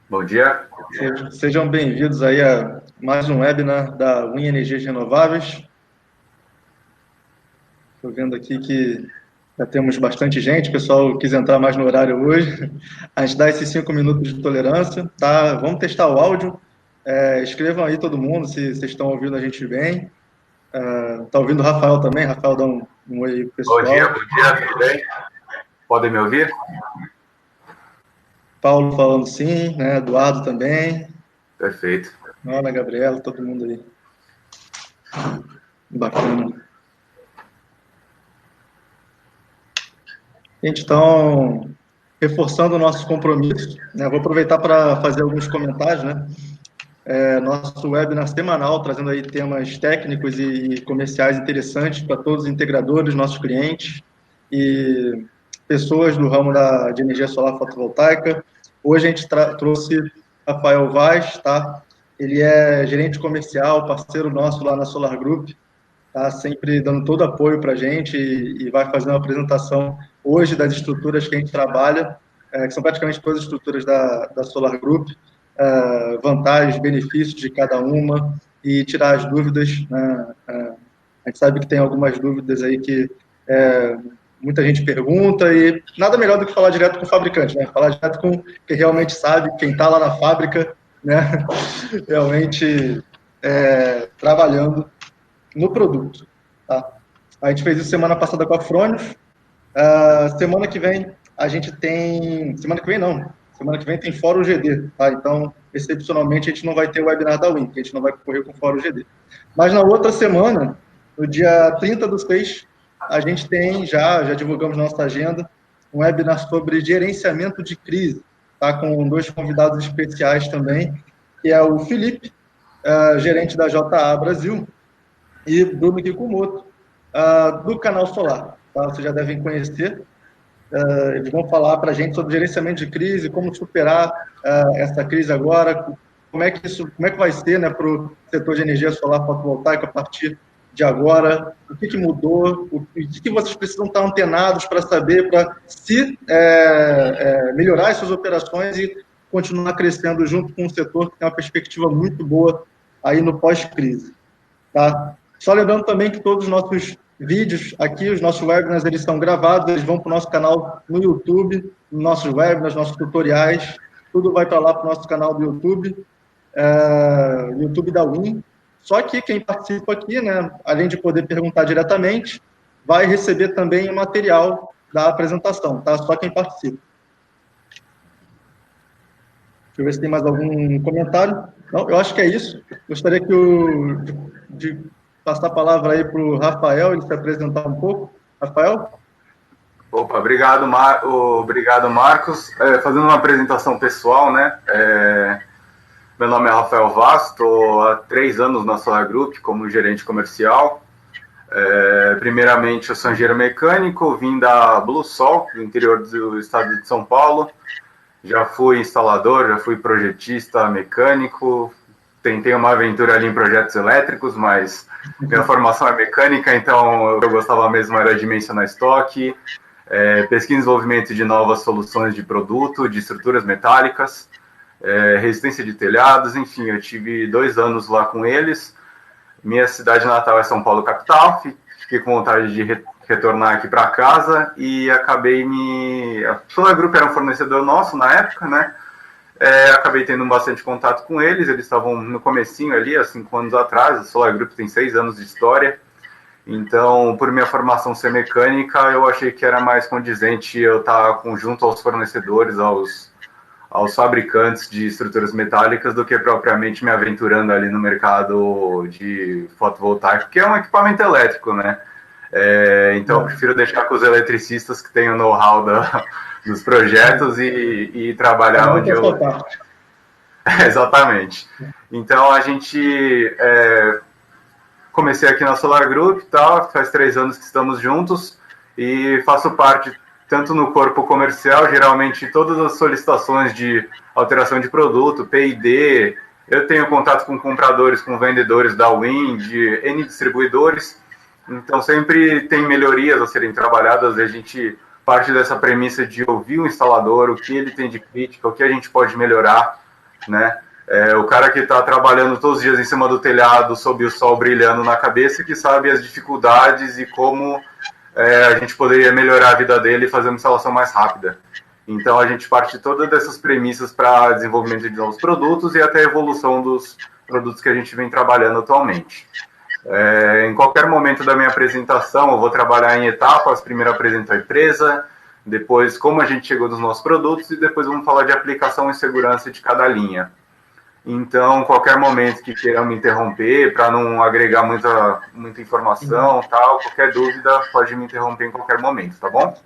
Bom dia. Sejam bem-vindos aí a mais um webinar da Win Energias Renováveis. Estou vendo aqui que já temos bastante gente, o pessoal quis entrar mais no horário hoje. A gente dá esses 5 minutos de tolerância, tá? Vamos testar o áudio. Escrevam aí todo mundo se vocês estão ouvindo a gente bem. Tá ouvindo o Rafael também? Rafael, dá um oi aí pro pessoal. Bom dia, tudo bem? Podem me ouvir? Paulo falando sim, né? Eduardo também. Perfeito. Ana, Gabriela, todo mundo aí. Bacana. Gente, então, reforçando o nosso compromisso, né, vou aproveitar para fazer alguns comentários, né? Nosso webinar semanal, trazendo aí temas técnicos e comerciais interessantes para todos os integradores, nossos clientes e pessoas do ramo de energia solar fotovoltaica. Hoje a gente trouxe Rafael Vaz, tá? Ele é gerente comercial, parceiro nosso lá na Solar Group, tá sempre dando todo apoio para a gente e vai fazer uma apresentação hoje das estruturas que a gente trabalha, que são praticamente todas as estruturas da Solar Group, vantagens, benefícios de cada uma e tirar as dúvidas, né? A gente sabe que tem algumas dúvidas aí que muita gente pergunta e nada melhor do que falar direto com o fabricante, né? Falar direto com quem realmente sabe, quem está lá na fábrica, né? Realmente trabalhando no produto. Tá? A gente fez isso semana passada com a Fronius. Semana que vem a gente tem. Semana que vem não. Semana que vem tem Fórum GD. Tá? Então, excepcionalmente, a gente não vai ter o webinar da Win, que a gente não vai correr com o Fórum GD. Mas na outra semana, no dia 30 do 6, a gente tem, já divulgamos nossa agenda, um webinar sobre gerenciamento de crise, tá? Com dois convidados especiais também, que é o Felipe, gerente da JA Brasil, e Bruno Kikumoto, do Canal Solar. Tá? Vocês já devem conhecer. Eles vão falar para a gente sobre gerenciamento de crise, como superar essa crise agora, como é que vai ser, né, para o setor de energia solar fotovoltaica a partir de agora, o que mudou, o que vocês precisam estar antenados para saber, para se melhorar as suas operações e continuar crescendo junto com o setor que tem uma perspectiva muito boa aí no pós-crise. Tá? Só lembrando também que todos os nossos vídeos aqui, os nossos webinars, eles são gravados, eles vão para o nosso canal no YouTube, nossos webinars, nossos tutoriais, tudo vai para lá para o nosso canal do YouTube, YouTube da Win. Só que quem participa aqui, né, além de poder perguntar diretamente, vai receber também o material da apresentação, tá? Só quem participa. Deixa eu ver se tem mais algum comentário. Não, eu acho que é isso. Gostaria de passar a palavra aí para o Rafael, ele se apresentar um pouco. Rafael? Opa, obrigado, Marcos. Fazendo uma apresentação pessoal, né? Meu nome é Rafael Vaz, estou há 3 anos na Solar Group como gerente comercial. Primeiramente, eu sou engenheiro mecânico, vim da Blue Sol, do interior do estado de São Paulo. Já fui instalador, já fui projetista mecânico, tentei uma aventura ali em projetos elétricos, mas minha formação é mecânica, então eu gostava mesmo era de dimensionar estoque, pesquisa e desenvolvimento de novas soluções de produto, de estruturas metálicas, resistência de telhados, enfim, eu tive 2 anos lá com eles. Minha cidade natal é São Paulo, capital, fiquei com vontade de retornar aqui para casa e acabei A Solar Group era um fornecedor nosso na época, né? Acabei tendo bastante contato com eles, eles estavam no comecinho ali, há 5 anos atrás, a Solar Group tem 6 anos de história, então, por minha formação ser mecânica, eu achei que era mais condizente eu estar junto aos fornecedores, aos fabricantes de estruturas metálicas, do que propriamente me aventurando ali no mercado de fotovoltaico, que é um equipamento elétrico, né? Então, eu prefiro deixar com os eletricistas que têm o know-how dos projetos e trabalhar Cada um onde tem a sua eu... parte. Exatamente. Então, a gente... comecei aqui na Solar Group, tá? Faz 3 anos que estamos juntos e faço parte tanto no corpo comercial, geralmente todas as solicitações de alteração de produto, P&D, eu tenho contato com compradores, com vendedores da Win, de N distribuidores, então sempre tem melhorias a serem trabalhadas, a gente parte dessa premissa de ouvir o instalador, o que ele tem de crítica, o que a gente pode melhorar né? O cara que está trabalhando todos os dias em cima do telhado, sob o sol brilhando na cabeça, que sabe as dificuldades e como a gente poderia melhorar a vida dele e fazer uma instalação mais rápida. Então, a gente parte de todas essas premissas para desenvolvimento de novos produtos e até a evolução dos produtos que a gente vem trabalhando atualmente. Em qualquer momento da minha apresentação, eu vou trabalhar em etapas. Primeiro apresento a empresa, depois como a gente chegou nos nossos produtos e depois vamos falar de aplicação e segurança de cada linha. Então, qualquer momento que queiram me interromper, para não agregar muita informação, tal, qualquer dúvida, pode me interromper em qualquer momento, tá bom?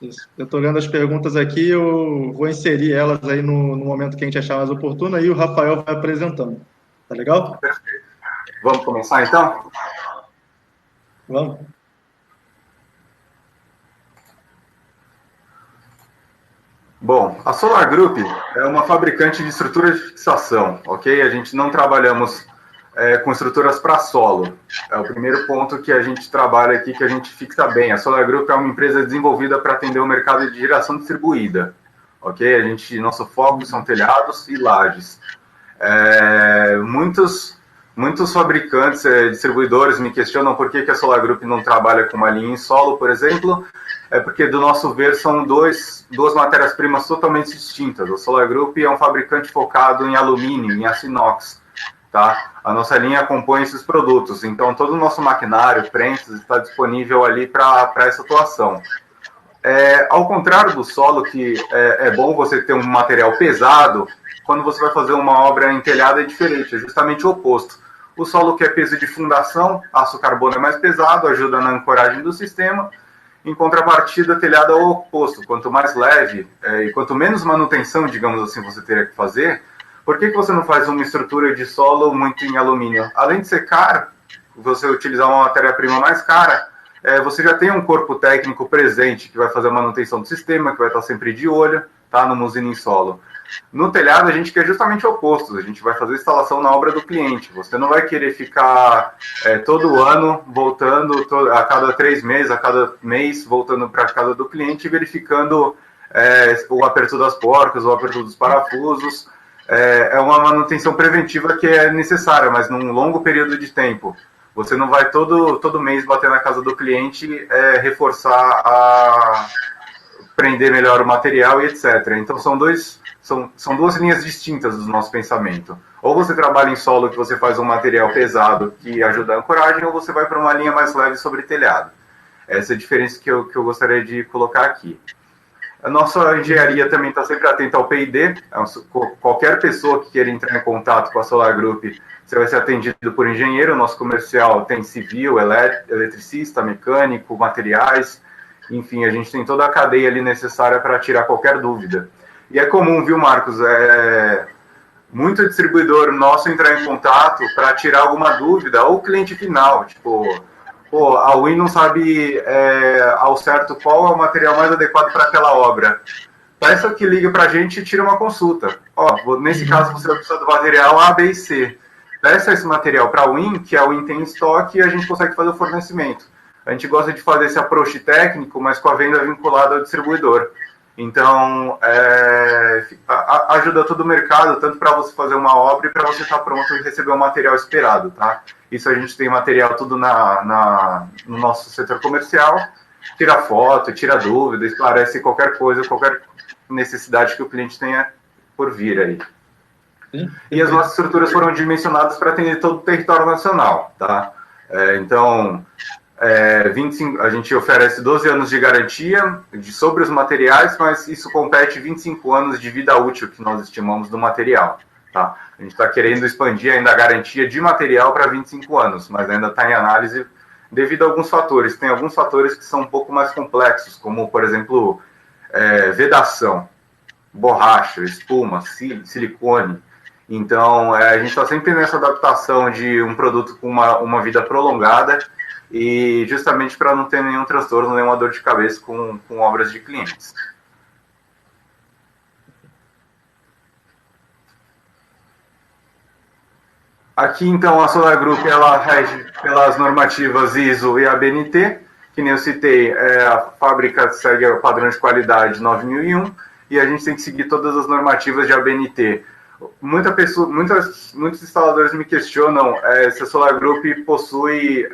Isso. Eu estou olhando as perguntas aqui, eu vou inserir elas aí no momento que a gente achar mais oportuno, aí o Rafael vai apresentando. Tá legal? Perfeito. Vamos começar, então? Vamos. Bom, a Solar Group é uma fabricante de estruturas de fixação, ok? A gente não trabalhamos com estruturas para solo. É o primeiro ponto que a gente trabalha aqui, que a gente fixa bem. A Solar Group é uma empresa desenvolvida para atender o mercado de geração distribuída, ok? Nosso foco são telhados e lajes. Muitos fabricantes, distribuidores me questionam por que a Solar Group não trabalha com uma linha em solo, por exemplo. Porque, do nosso ver, são duas matérias-primas totalmente distintas. A Solar Group é um fabricante focado em alumínio, em aço inox. Tá? A nossa linha compõe esses produtos. Então, todo o nosso maquinário, prensas, está disponível ali para essa atuação. Ao contrário do solo, que é bom você ter um material pesado, quando você vai fazer uma obra em telhado é diferente, é justamente o oposto. O solo, que é peso de fundação, aço carbono é mais pesado, ajuda na ancoragem do sistema. Em contrapartida, telhado é o oposto. Quanto mais leve e quanto menos manutenção, digamos assim, você teria que fazer, por que você não faz uma estrutura de solo muito em alumínio? Além de ser caro, você utilizar uma matéria-prima mais cara, você já tem um corpo técnico presente que vai fazer a manutenção do sistema, que vai estar sempre de olho, tá, numa usina em solo. No telhado, a gente quer justamente o oposto. A gente vai fazer a instalação na obra do cliente. Você não vai querer ficar todo ano voltando, a cada 3 meses, a cada mês, voltando para a casa do cliente e verificando o aperto das porcas, o aperto dos parafusos. É uma manutenção preventiva que é necessária, mas num longo período de tempo. Você não vai todo mês bater na casa do cliente, reforçar prender melhor o material e etc. Então, são duas linhas distintas do nosso pensamento. Ou você trabalha em solo, que você faz um material pesado que ajuda a ancoragem, ou você vai para uma linha mais leve sobre telhado. Essa é a diferença que eu gostaria de colocar aqui. A nossa engenharia também está sempre atenta ao P&D. Qualquer pessoa que queira entrar em contato com a Solar Group, você vai ser atendido por engenheiro. O nosso comercial tem civil, eletricista, mecânico, materiais. Enfim, a gente tem toda a cadeia ali necessária para tirar qualquer dúvida. E é comum, viu, Marcos? Muito distribuidor nosso entrar em contato para tirar alguma dúvida, ou cliente final, tipo, a Win não sabe ao certo qual é o material mais adequado para aquela obra. Peça que liga para a gente e tira uma consulta. Nesse caso, você vai precisar do material A, B e C. Peça esse material para a Win, que a Win tem em estoque, e a gente consegue fazer o fornecimento. A gente gosta de fazer esse approach técnico, mas com a venda vinculada ao distribuidor. Então, ajuda todo o mercado, tanto para você fazer uma obra e para você estar pronto e receber o material esperado, tá? Isso a gente tem material tudo no nosso setor comercial, tira foto, tira dúvida, esclarece qualquer coisa, qualquer necessidade que o cliente tenha por vir aí. Sim. E as nossas estruturas foram dimensionadas para atender todo o território nacional, tá? Então, 25, a gente oferece 12 anos de garantia sobre os materiais, mas isso compete 25 anos de vida útil que nós estimamos do material. Tá? A gente está querendo expandir ainda a garantia de material para 25 anos, mas ainda está em análise devido a alguns fatores. Tem alguns fatores que são um pouco mais complexos, como, por exemplo, vedação, borracha, espuma, silicone. Então, a gente está sempre nessa adaptação de um produto com uma vida prolongada, e justamente para não ter nenhum transtorno, nenhuma dor de cabeça com obras de clientes. Aqui, então, a Solar Group, ela rege pelas normativas ISO e ABNT, que nem eu citei, a fábrica segue o padrão de qualidade 9001, e a gente tem que seguir todas as normativas de ABNT. Muitos instaladores me questionam se a Solar Group possui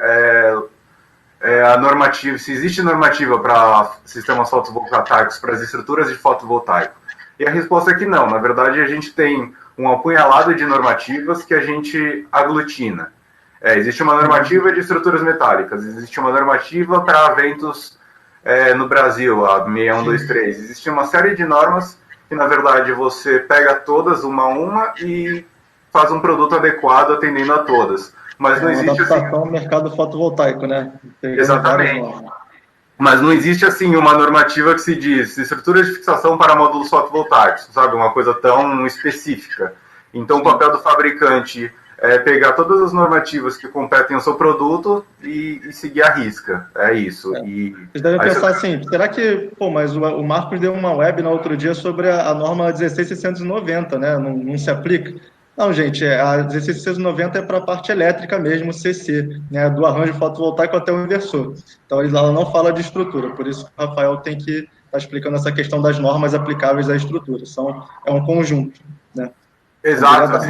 a normativa, se existe normativa para sistemas fotovoltaicos, para as estruturas de fotovoltaico. E a resposta é que não. Na verdade, a gente tem um apunhalado de normativas que a gente aglutina. Existe uma normativa de estruturas metálicas, existe uma normativa para ventos no Brasil, a 6123. Existe uma série de normas que, na verdade, você pega todas uma a uma e faz um produto adequado atendendo a todas. Mas não existe adaptação ao mercado fotovoltaico, né? Exatamente. Mas não existe assim uma normativa que se diz estruturas de fixação para módulos fotovoltaicos, sabe? Uma coisa tão específica. Então, o papel do fabricante é pegar todas as normativas que competem ao seu produto e seguir a risca. É isso. Vocês devem pensar assim, será que... mas o Marcos deu uma web no outro dia sobre a norma 16690, né? Não se aplica? Não, gente, a 16690 é para a parte elétrica mesmo, CC, né? Do arranjo fotovoltaico até o inversor. Então, ela não fala de estrutura, por isso o Rafael tem que estar explicando essa questão das normas aplicáveis à estrutura. É um conjunto, né? Exato.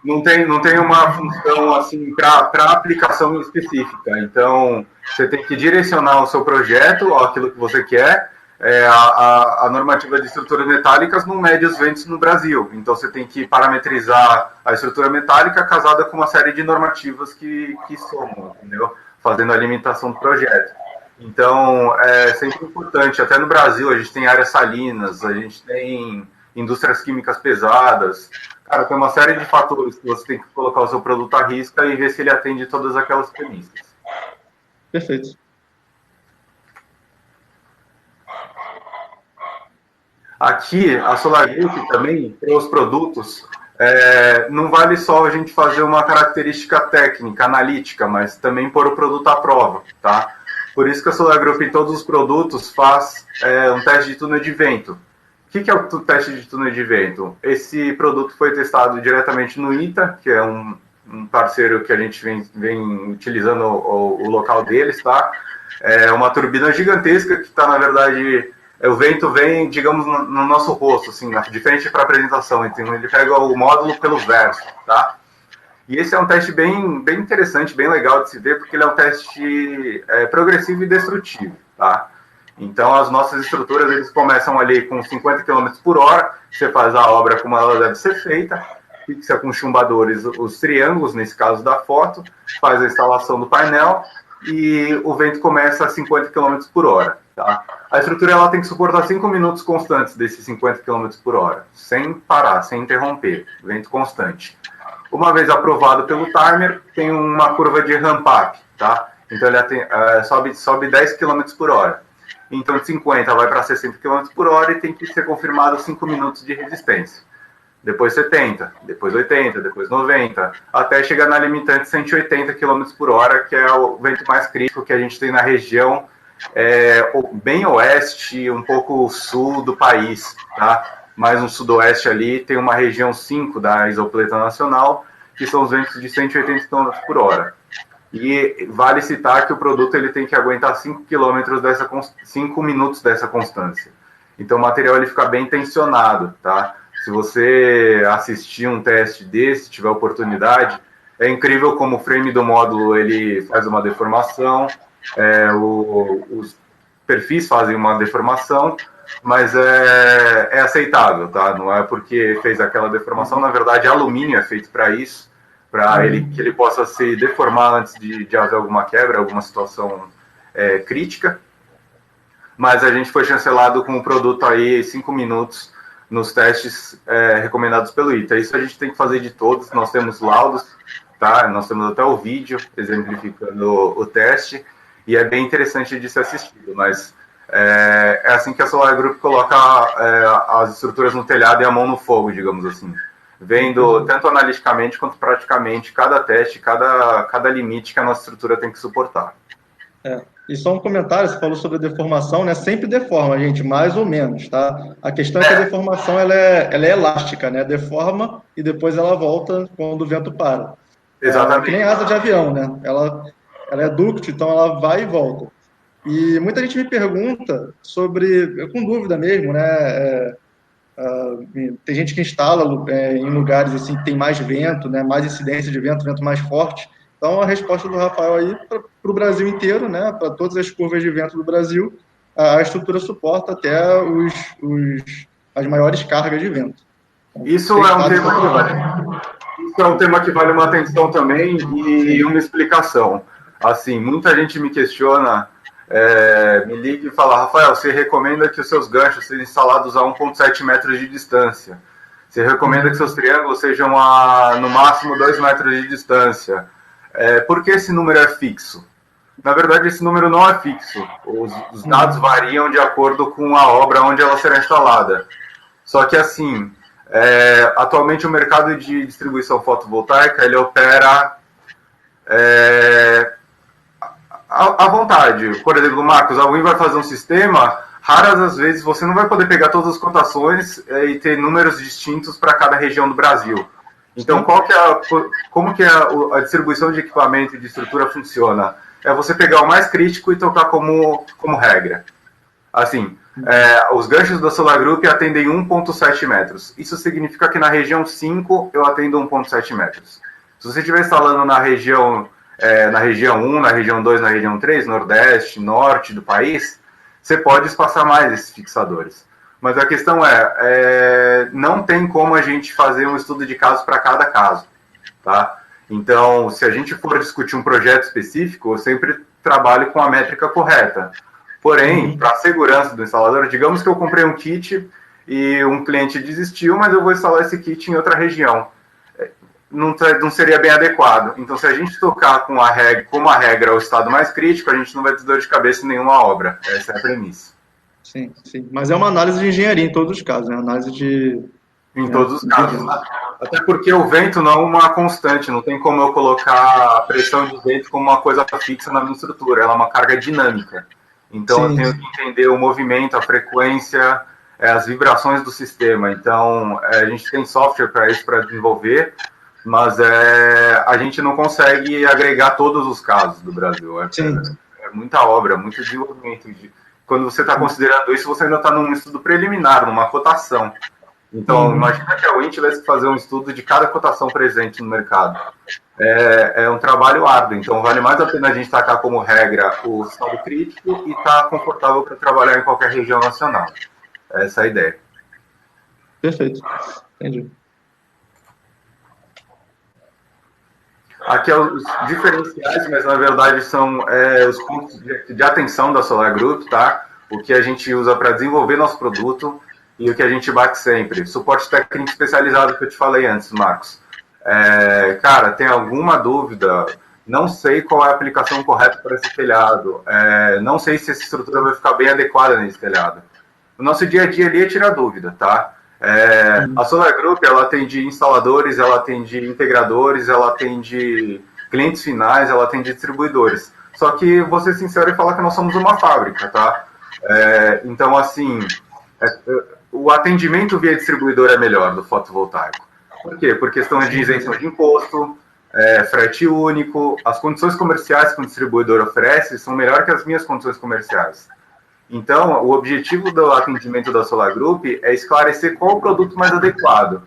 Não tem uma função assim para aplicação específica. Então, você tem que direcionar o seu projeto àquilo que você quer. A normativa de estruturas metálicas não mede os ventos no Brasil. Então, você tem que parametrizar a estrutura metálica casada com uma série de normativas que somam, entendeu? Fazendo a limitação do projeto. Então, é sempre importante. Até no Brasil, a gente tem áreas salinas, a gente tem indústrias químicas pesadas. Cara, tem uma série de fatores que você tem que colocar o seu produto à risca e ver se ele atende todas aquelas premissas. Perfeito. Aqui, a Solar Group também, para os produtos, não vale só a gente fazer uma característica técnica, analítica, mas também pôr o produto à prova, tá? Por isso que a Solar Group, em todos os produtos, faz um teste de túnel de vento. O que é o teste de túnel de vento? Esse produto foi testado diretamente no ITA, que é um parceiro que a gente vem utilizando o local deles, tá? É uma turbina gigantesca que está, na verdade, o vento vem, digamos, no nosso rosto, assim, de frente para a apresentação. Então, ele pega o módulo pelo verso, tá? E esse é um teste bem interessante, bem legal de se ver, porque ele é um teste progressivo e destrutivo, tá? Então, as nossas estruturas, eles começam ali com 50 km por hora, você faz a obra como ela deve ser feita, fixa com chumbadores os triângulos, nesse caso da foto, faz a instalação do painel e o vento começa a 50 km por hora. Tá? A estrutura ela tem que suportar 5 minutos constantes desses 50 km por hora, sem parar, sem interromper, vento constante. Uma vez aprovado pelo timer, tem uma curva de ramp-up, tá? Então ele sobe 10 km por hora. Então de 50 vai para 60 km por hora e tem que ser confirmado 5 minutos de resistência. Depois 70, depois 80, depois 90, até chegar na limitante 180 km por hora, que é o vento mais crítico que a gente tem na região bem oeste, um pouco sul do país, tá? Mais no sudoeste ali tem uma região 5 da isopleta nacional, que são os ventos de 180 km por hora. E vale citar que o produto ele tem que aguentar 5 minutos dessa constância. Então o material ele fica bem tensionado, tá? Se você assistir um teste desse, tiver oportunidade, é incrível como o frame do módulo ele faz uma deformação, os perfis fazem uma deformação, mas é aceitável, tá? Não é porque fez aquela deformação, na verdade alumínio é feito para isso, para que ele possa se deformar antes de haver alguma quebra, alguma situação crítica. Mas a gente foi chancelado com o produto aí 5 minutos nos testes recomendados pelo ITA. Isso a gente tem que fazer de todos, nós temos laudos, tá? Nós temos até o vídeo exemplificando o teste, e é bem interessante de ser assistido, mas é assim que a Solar Group coloca as estruturas no telhado e a mão no fogo, digamos assim. Vendo tanto analiticamente quanto praticamente cada teste, cada limite que a nossa estrutura tem que suportar. E só um comentário, você falou sobre a deformação, né? Sempre deforma, gente, mais ou menos, tá? A questão é que a deformação ela é elástica, né? Deforma e depois ela volta quando o vento para. Exatamente. Que nem asa de avião, né? Ela é dúctil, então ela vai e volta. E muita gente me pergunta sobre, com dúvida mesmo, né? Tem gente que instala em lugares assim que tem mais vento, né, mais incidência de vento, vento mais forte. Então, a resposta do Rafael aí para o Brasil inteiro, né, para todas as curvas de vento do Brasil, a estrutura suporta até as maiores cargas de vento. Então, Isso tem é um estados tema que vale, isso é um tema que vale uma atenção também e uma explicação. Assim, muita gente me questiona, me liga e fala, Rafael, você recomenda que os seus ganchos sejam instalados a 1,7 metros de distância? Você recomenda que seus triângulos sejam no máximo 2 metros de distância? Por que esse número é fixo? Na verdade, esse número não é fixo. Os dados variam de acordo com a obra onde ela será instalada. Só que, assim, atualmente o mercado de distribuição fotovoltaica, ele opera à vontade. Por exemplo, Marcos, alguém vai fazer um sistema, raras as vezes você não vai poder pegar todas as cotações e ter números distintos para cada região do Brasil. Então, como que a distribuição de equipamento e de estrutura funciona? É você pegar o mais crítico e tocar como regra. Assim, os ganchos da Solar Group atendem 1,7 metros. Isso significa que na região 5 eu atendo 1,7 metros. Se você estiver instalando na região 1, na região 2, na região 3, Nordeste, Norte do país, você pode espaçar mais esses fixadores. Mas a questão não tem como a gente fazer um estudo de caso para cada caso, tá? Então, se a gente for discutir um projeto específico, eu sempre trabalho com a métrica correta. Porém, para a segurança do instalador, digamos que eu comprei um kit e um cliente desistiu, mas eu vou instalar esse kit em outra região. Não seria bem adequado. Então, se a gente tocar como a regra é o estado mais crítico, a gente não vai ter dor de cabeça em nenhuma obra. Essa é a premissa. Sim, sim. Mas é uma análise de engenharia em todos os casos, né? Análise de... Em todos os casos. Até porque o vento não é uma constante, não tem como eu colocar a pressão de vento como uma coisa fixa na minha estrutura, ela é uma carga dinâmica. Então, eu tenho que entender o movimento, a frequência, as vibrações do sistema. Então, a gente tem software para isso, para desenvolver, mas a gente não consegue agregar todos os casos do Brasil. É muita obra, muito desenvolvimento. Quando você está considerando isso, você ainda está num estudo preliminar, numa cotação. Então, imagina que a Wind tivesse que fazer um estudo de cada cotação presente no mercado. É um trabalho árduo, então vale mais a pena a gente tacar como regra o estado crítico e estar confortável para trabalhar em qualquer região nacional. Essa é a ideia. Perfeito, entendi. Aqui é os diferenciais, mas na verdade são os pontos de atenção da Solar Group, tá? O que a gente usa para desenvolver nosso produto e o que a gente bate sempre. Suporte técnico especializado que eu te falei antes, Marcos. Cara, tem alguma dúvida? Não sei qual é a aplicação correta para esse telhado. Não sei se essa estrutura vai ficar bem adequada nesse telhado. O nosso dia a dia ali é tirar dúvida, tá? A Solar Group, ela atende instaladores, ela atende integradores, ela atende clientes finais, ela atende distribuidores. Só que vou ser sincero e falar que nós somos uma fábrica, tá? Então, assim, o atendimento via distribuidor é melhor do fotovoltaico. Por quê? Por questão de isenção de imposto, frete único, as condições comerciais que o distribuidor oferece são melhores que as minhas condições comerciais. Então, o objetivo do atendimento da Solar Group é esclarecer qual o produto mais adequado.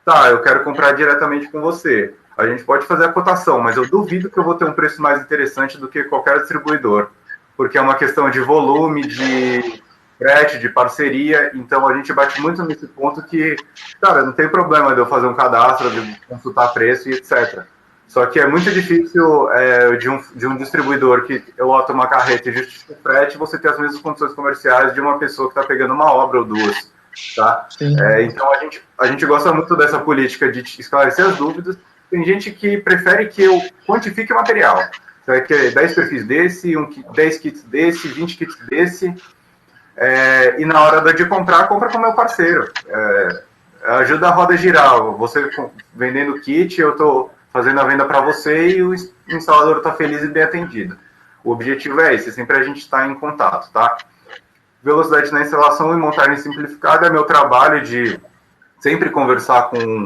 Tá, eu quero comprar diretamente com você. A gente pode fazer a cotação, mas eu duvido que eu vou ter um preço mais interessante do que qualquer distribuidor, porque é uma questão de volume, de frete, de parceria. Então, a gente bate muito nesse ponto que, cara, não tem problema de eu fazer um cadastro, de consultar preço e etc. Só que é muito difícil de um distribuidor que eu loto uma carreta e justifica o frete, você ter as mesmas condições comerciais de uma pessoa que está pegando uma obra ou duas, tá? Então, a gente gosta muito dessa política de esclarecer as dúvidas. Tem gente que prefere que eu quantifique o material. Você vai querer 10 perfis desse, 10 kits desse, 20 kits desse, e na hora de comprar, compra com o meu parceiro. Ajuda a roda a girar. Você vendendo kit, eu estou fazendo a venda para você e o instalador está feliz e bem atendido. O objetivo é esse, sempre a gente está em contato, tá? Velocidade na instalação e montagem simplificada é meu trabalho de sempre conversar com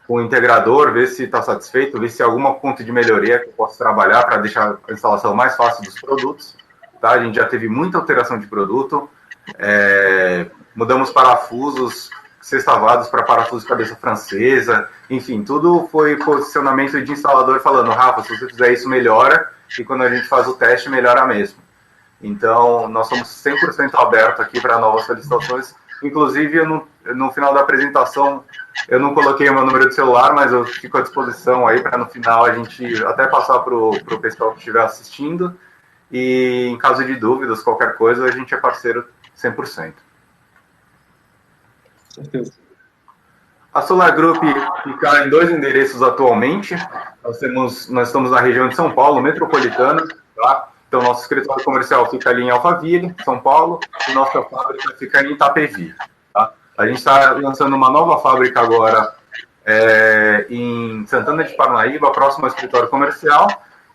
o integrador, ver se está satisfeito, ver se há alguma ponto de melhoria que eu posso trabalhar para deixar a instalação mais fácil dos produtos, tá? A gente já teve muita alteração de produto, mudamos parafusos, sextavados para parafuso de cabeça francesa, enfim, tudo foi posicionamento de instalador falando, Rafa, se você fizer isso, melhora, e quando a gente faz o teste, melhora mesmo. Então, nós somos 100% abertos aqui para novas solicitações. Inclusive, no final da apresentação, eu não coloquei o meu número de celular, mas eu fico à disposição aí para no final a gente até passar para o pessoal que estiver assistindo. E em caso de dúvidas, qualquer coisa, a gente é parceiro 100%. Certeza. A Solar Group fica em 2 endereços atualmente. Nós estamos na região de São Paulo, metropolitana, tá? Então, nosso escritório comercial fica ali em Alphaville, São Paulo, e nossa fábrica fica em Itapevi. Tá? A gente está lançando uma nova fábrica agora em Santana de Parnaíba, próximo ao escritório comercial.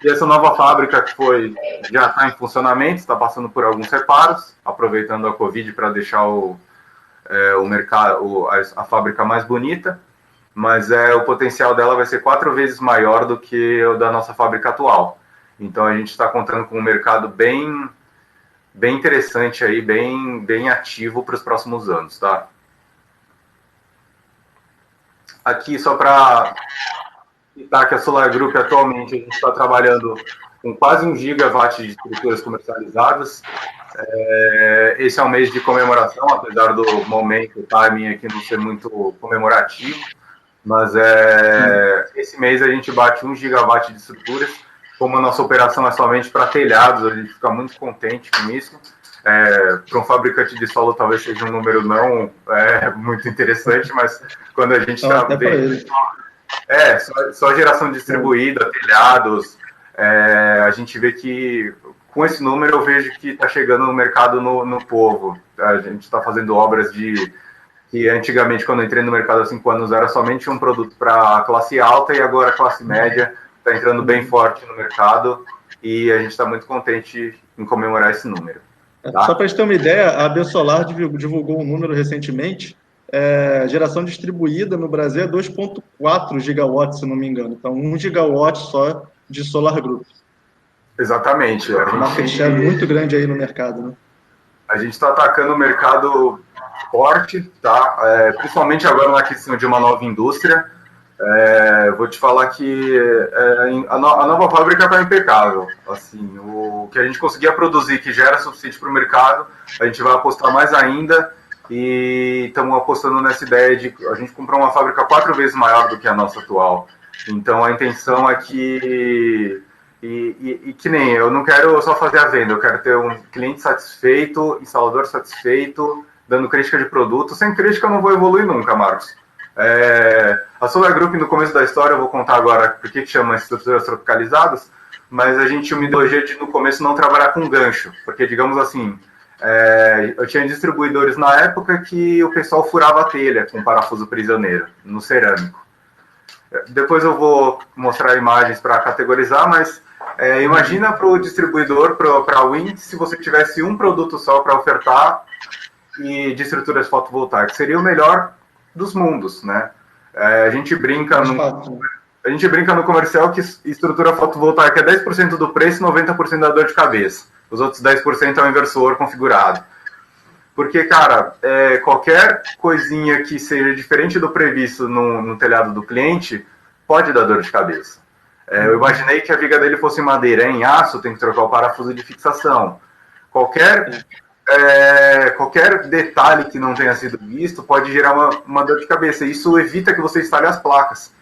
E essa nova fábrica que já está em funcionamento, está passando por alguns reparos, aproveitando a Covid para deixar o mercado, a fábrica mais bonita, mas o potencial dela vai ser 4 vezes maior do que o da nossa fábrica atual. Então, a gente está contando com um mercado bem interessante aí, bem ativo para os próximos anos, tá? Aqui, só para citar que a Solar Group, atualmente, a gente está trabalhando com quase 1 gigawatt de estruturas comercializadas. Esse é um mês de comemoração, apesar do momento, o timing aqui não ser muito comemorativo, mas esse mês a gente bate 1 gigawatt de estruturas. Como a nossa operação é somente para telhados, a gente fica muito contente com isso. Para um fabricante de solo, talvez seja um número não muito interessante, mas quando a gente está vendo... só geração distribuída, telhados, a gente vê que, com esse número, eu vejo que está chegando no mercado no povo. A gente está fazendo obras que antigamente, quando eu entrei no mercado há 5 anos, era somente um produto para a classe alta, e agora a classe média está entrando bem forte no mercado, e a gente está muito contente em comemorar esse número. Tá? Só para gente ter uma ideia, a Biosolar divulgou um número recentemente, geração distribuída no Brasil é 2,4 gigawatts, se não me engano. Então, 1 gigawatt só de Solar Group. Exatamente. Uma market muito grande aí no mercado, né? A gente está atacando o mercado forte, tá? Principalmente agora na questão de uma nova indústria. Vou te falar que a nova fábrica está impecável. Assim, o que a gente conseguia produzir, que já era suficiente para o mercado, a gente vai apostar mais ainda, e estamos apostando nessa ideia de a gente comprar uma fábrica 4 vezes maior do que a nossa atual. Então, a intenção é que... que nem eu não quero só fazer a venda, eu quero ter um cliente satisfeito, instalador satisfeito, dando crítica de produto. Sem crítica eu não vou evoluir nunca, Marcos. A Solar Group, no começo da história, eu vou contar agora por que chama estruturas tropicalizadas, mas a gente tinha uma ideologia de, no começo, não trabalhar com gancho, porque, digamos assim, eu tinha distribuidores na época que o pessoal furava a telha com parafuso prisioneiro, no cerâmico. Depois eu vou mostrar imagens para categorizar, mas imagina para o distribuidor, para a Wind, se você tivesse um produto só para ofertar e de estruturas fotovoltaicas. Seria o melhor dos mundos, né? A gente brinca no comercial que estrutura fotovoltaica é 10% do preço e 90% da dor de cabeça. Os outros 10% é o inversor configurado. Porque, cara, qualquer coisinha que seja diferente do previsto no telhado do cliente pode dar dor de cabeça. Eu imaginei que a viga dele fosse madeira, em aço, tem que trocar o parafuso de fixação. Qualquer detalhe que não tenha sido visto pode gerar uma dor de cabeça. Isso evita que você instale as placas.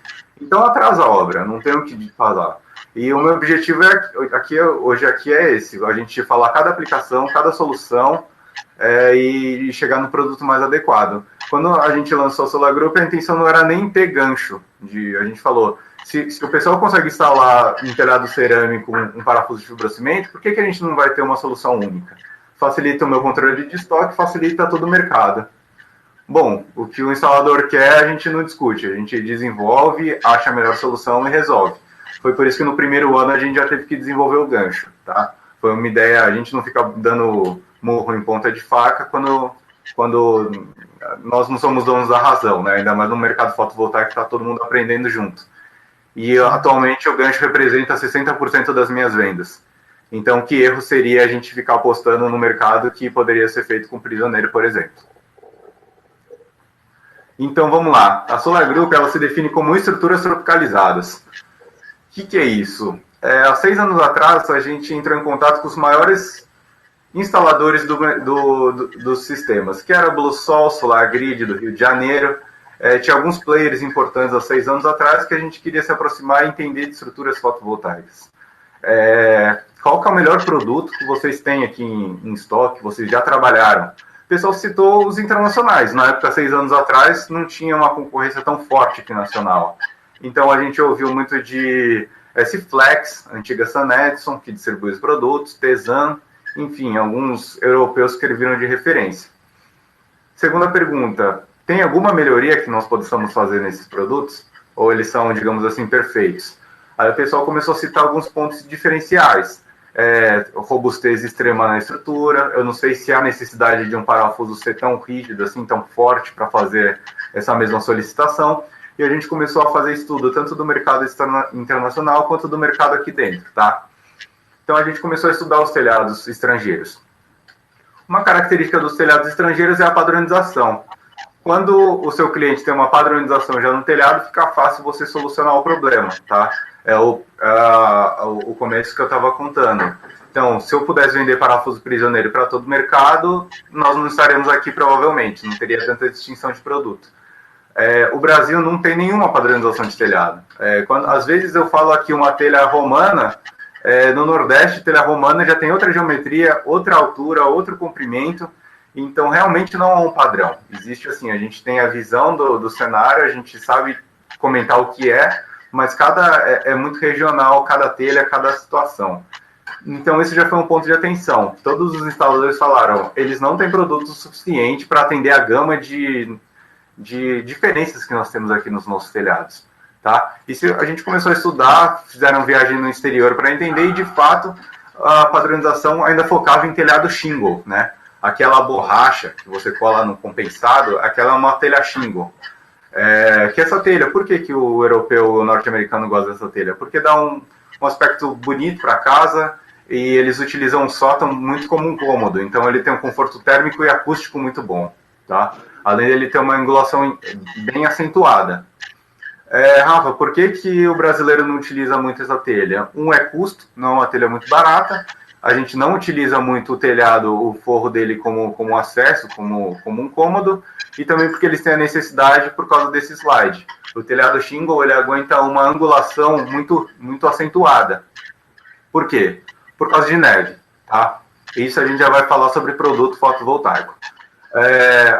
Então atrasa a obra, não tem o que fazer. E o meu objetivo hoje aqui é esse, a gente falar cada aplicação, cada solução, e chegar no produto mais adequado. Quando a gente lançou a Solar Group, a intenção não era nem ter gancho. A gente falou, se o pessoal consegue instalar em telhado cerâmico um parafuso de fibrocimento, por que a gente não vai ter uma solução única? Facilita o meu controle de estoque, facilita todo o mercado. Bom, o que o instalador quer, a gente não discute, a gente desenvolve, acha a melhor solução e resolve. Foi por isso que no primeiro ano a gente já teve que desenvolver o gancho, tá? Foi uma ideia, a gente não fica dando murro em ponta de faca quando nós não somos donos da razão, né? Ainda mais no mercado fotovoltaico que está todo mundo aprendendo junto. E atualmente o gancho representa 60% das minhas vendas. Então, que erro seria a gente ficar apostando no mercado que poderia ser feito com prisioneiro, por exemplo? Então, vamos lá. A Solar Group, ela se define como estruturas tropicalizadas. O que é isso? Há 6 anos atrás, a gente entrou em contato com os maiores instaladores dos sistemas, que era a BlueSol, Solar Grid do Rio de Janeiro. Tinha alguns players importantes há 6 anos atrás que a gente queria se aproximar e entender de estruturas fotovoltaicas. Qual que é o melhor produto que vocês têm aqui em estoque, que vocês já trabalharam? O pessoal citou os internacionais. Na época, 6 anos atrás, não tinha uma concorrência tão forte aqui nacional. Então, a gente ouviu muito de S-Flex, antiga Sun Edison, que distribui os produtos, Tesan, enfim, alguns europeus que serviram de referência. Segunda pergunta, tem alguma melhoria que nós possamos fazer nesses produtos? Ou eles são, digamos assim, perfeitos? Aí o pessoal começou a citar alguns pontos diferenciais. Robustez extrema na estrutura, eu não sei se há necessidade de um parafuso ser tão rígido, assim, tão forte para fazer essa mesma solicitação, e a gente começou a fazer estudo tanto do mercado internacional quanto do mercado aqui dentro, tá? Então a gente começou a estudar os telhados estrangeiros. Uma característica dos telhados estrangeiros é a padronização. Quando o seu cliente tem uma padronização já no telhado, fica fácil você solucionar o problema, tá? É o começo que eu estava contando. Então, se eu pudesse vender parafuso prisioneiro para todo o mercado, nós não estaremos aqui provavelmente, não teria tanta distinção de produto. O Brasil não tem nenhuma padronização de telhado. Às vezes eu falo aqui uma telha romana, no Nordeste, telha romana já tem outra geometria, outra altura, outro comprimento. Então, realmente não há um padrão. Existe assim, a gente tem a visão do cenário, a gente sabe comentar o que mas é muito regional, cada telha, cada situação. Então, esse já foi um ponto de atenção. Todos os instaladores falaram, eles não têm produto suficiente para atender a gama de diferenças que nós temos aqui nos nossos telhados. Tá? E a gente começou a estudar, fizeram viagem no exterior para entender, e de fato, a padronização ainda focava em telhado shingle, né? Aquela borracha que você cola no compensado, aquela é uma telha shingle. Que essa telha, por que o europeu e o norte-americano gosta dessa telha? Porque dá um aspecto bonito para casa, e eles utilizam um sótão muito como um cômodo, então ele tem um conforto térmico e acústico muito bom, tá? Além dele ter uma angulação bem acentuada. Rafa, por que o brasileiro não utiliza muito essa telha? É custo, não é uma telha muito barata. A gente não utiliza muito o telhado, o forro dele como acesso, como um cômodo, e também porque eles têm a necessidade por causa desse slide. O telhado shingle, ele aguenta uma angulação muito, muito acentuada. Por quê? Por causa de neve, tá? Isso a gente já vai falar sobre produto fotovoltaico.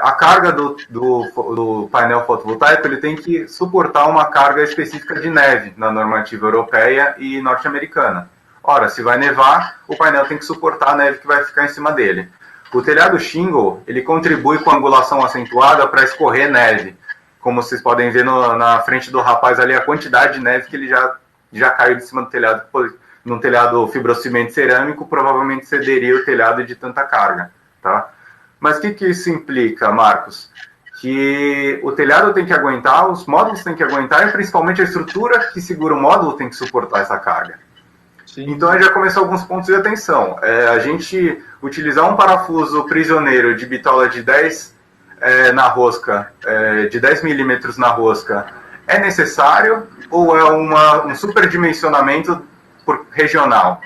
A carga do painel fotovoltaico, ele tem que suportar uma carga específica de neve na normativa europeia e norte-americana. Ora, se vai nevar, o painel tem que suportar a neve que vai ficar em cima dele. O telhado shingle, ele contribui com a angulação acentuada para escorrer neve. Como vocês podem ver na frente do rapaz ali, a quantidade de neve que ele já caiu de cima do telhado. Num telhado fibrocimento cerâmico, provavelmente cederia o telhado de tanta carga, tá? Mas o que isso implica, Marcos? Que o telhado tem que aguentar, os módulos têm que aguentar, e principalmente a estrutura que segura o módulo tem que suportar essa carga. Sim. Então, já começou alguns pontos de atenção. A gente utilizar um parafuso prisioneiro de bitola de 10 na rosca, de 10 milímetros na rosca, é necessário ou é um superdimensionamento regional?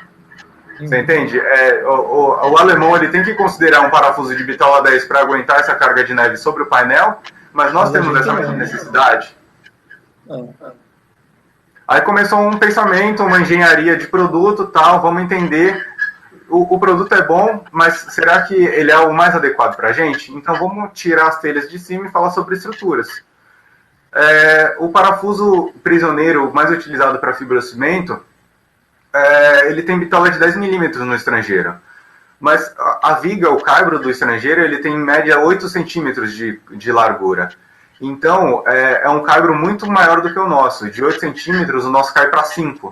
Você entende? O alemão, ele tem que considerar um parafuso de bitola 10 para aguentar essa carga de neve sobre o painel, mas nós temos essa mesma necessidade. Aí começou um pensamento, uma engenharia de produto, tal, vamos entender, o produto é bom, mas será que ele é o mais adequado para a gente? Então vamos tirar as telhas de cima e falar sobre estruturas. O parafuso prisioneiro mais utilizado para fibrocimento, ele tem bitola de 10 milímetros no estrangeiro. Mas a viga, o caibro do estrangeiro, ele tem em média 8 centímetros de largura. Então, é um caibro muito maior do que o nosso. De 8 centímetros, o nosso cai para 5.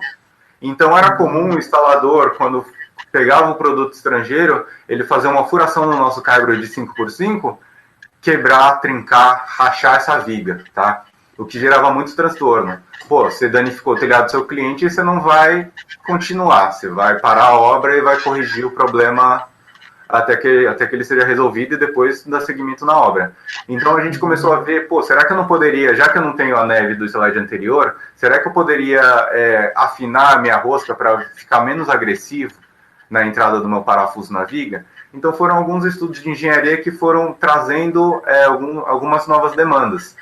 Então, era comum o instalador, quando pegava o produto estrangeiro, ele fazer uma furação no nosso caibro de 5x5, quebrar, trincar, rachar essa viga, tá? O que gerava muito transtorno. Você danificou o telhado do seu cliente e você não vai continuar. Você vai parar a obra e vai corrigir o problema até que ele seja resolvido e depois dar seguimento na obra. Então a gente começou a ver, pô, será que eu não poderia, já que eu não tenho a neve do slide anterior, será que eu poderia afinar a minha rosca para ficar menos agressivo na entrada do meu parafuso na viga? Então foram alguns estudos de engenharia que foram trazendo algumas novas demandas.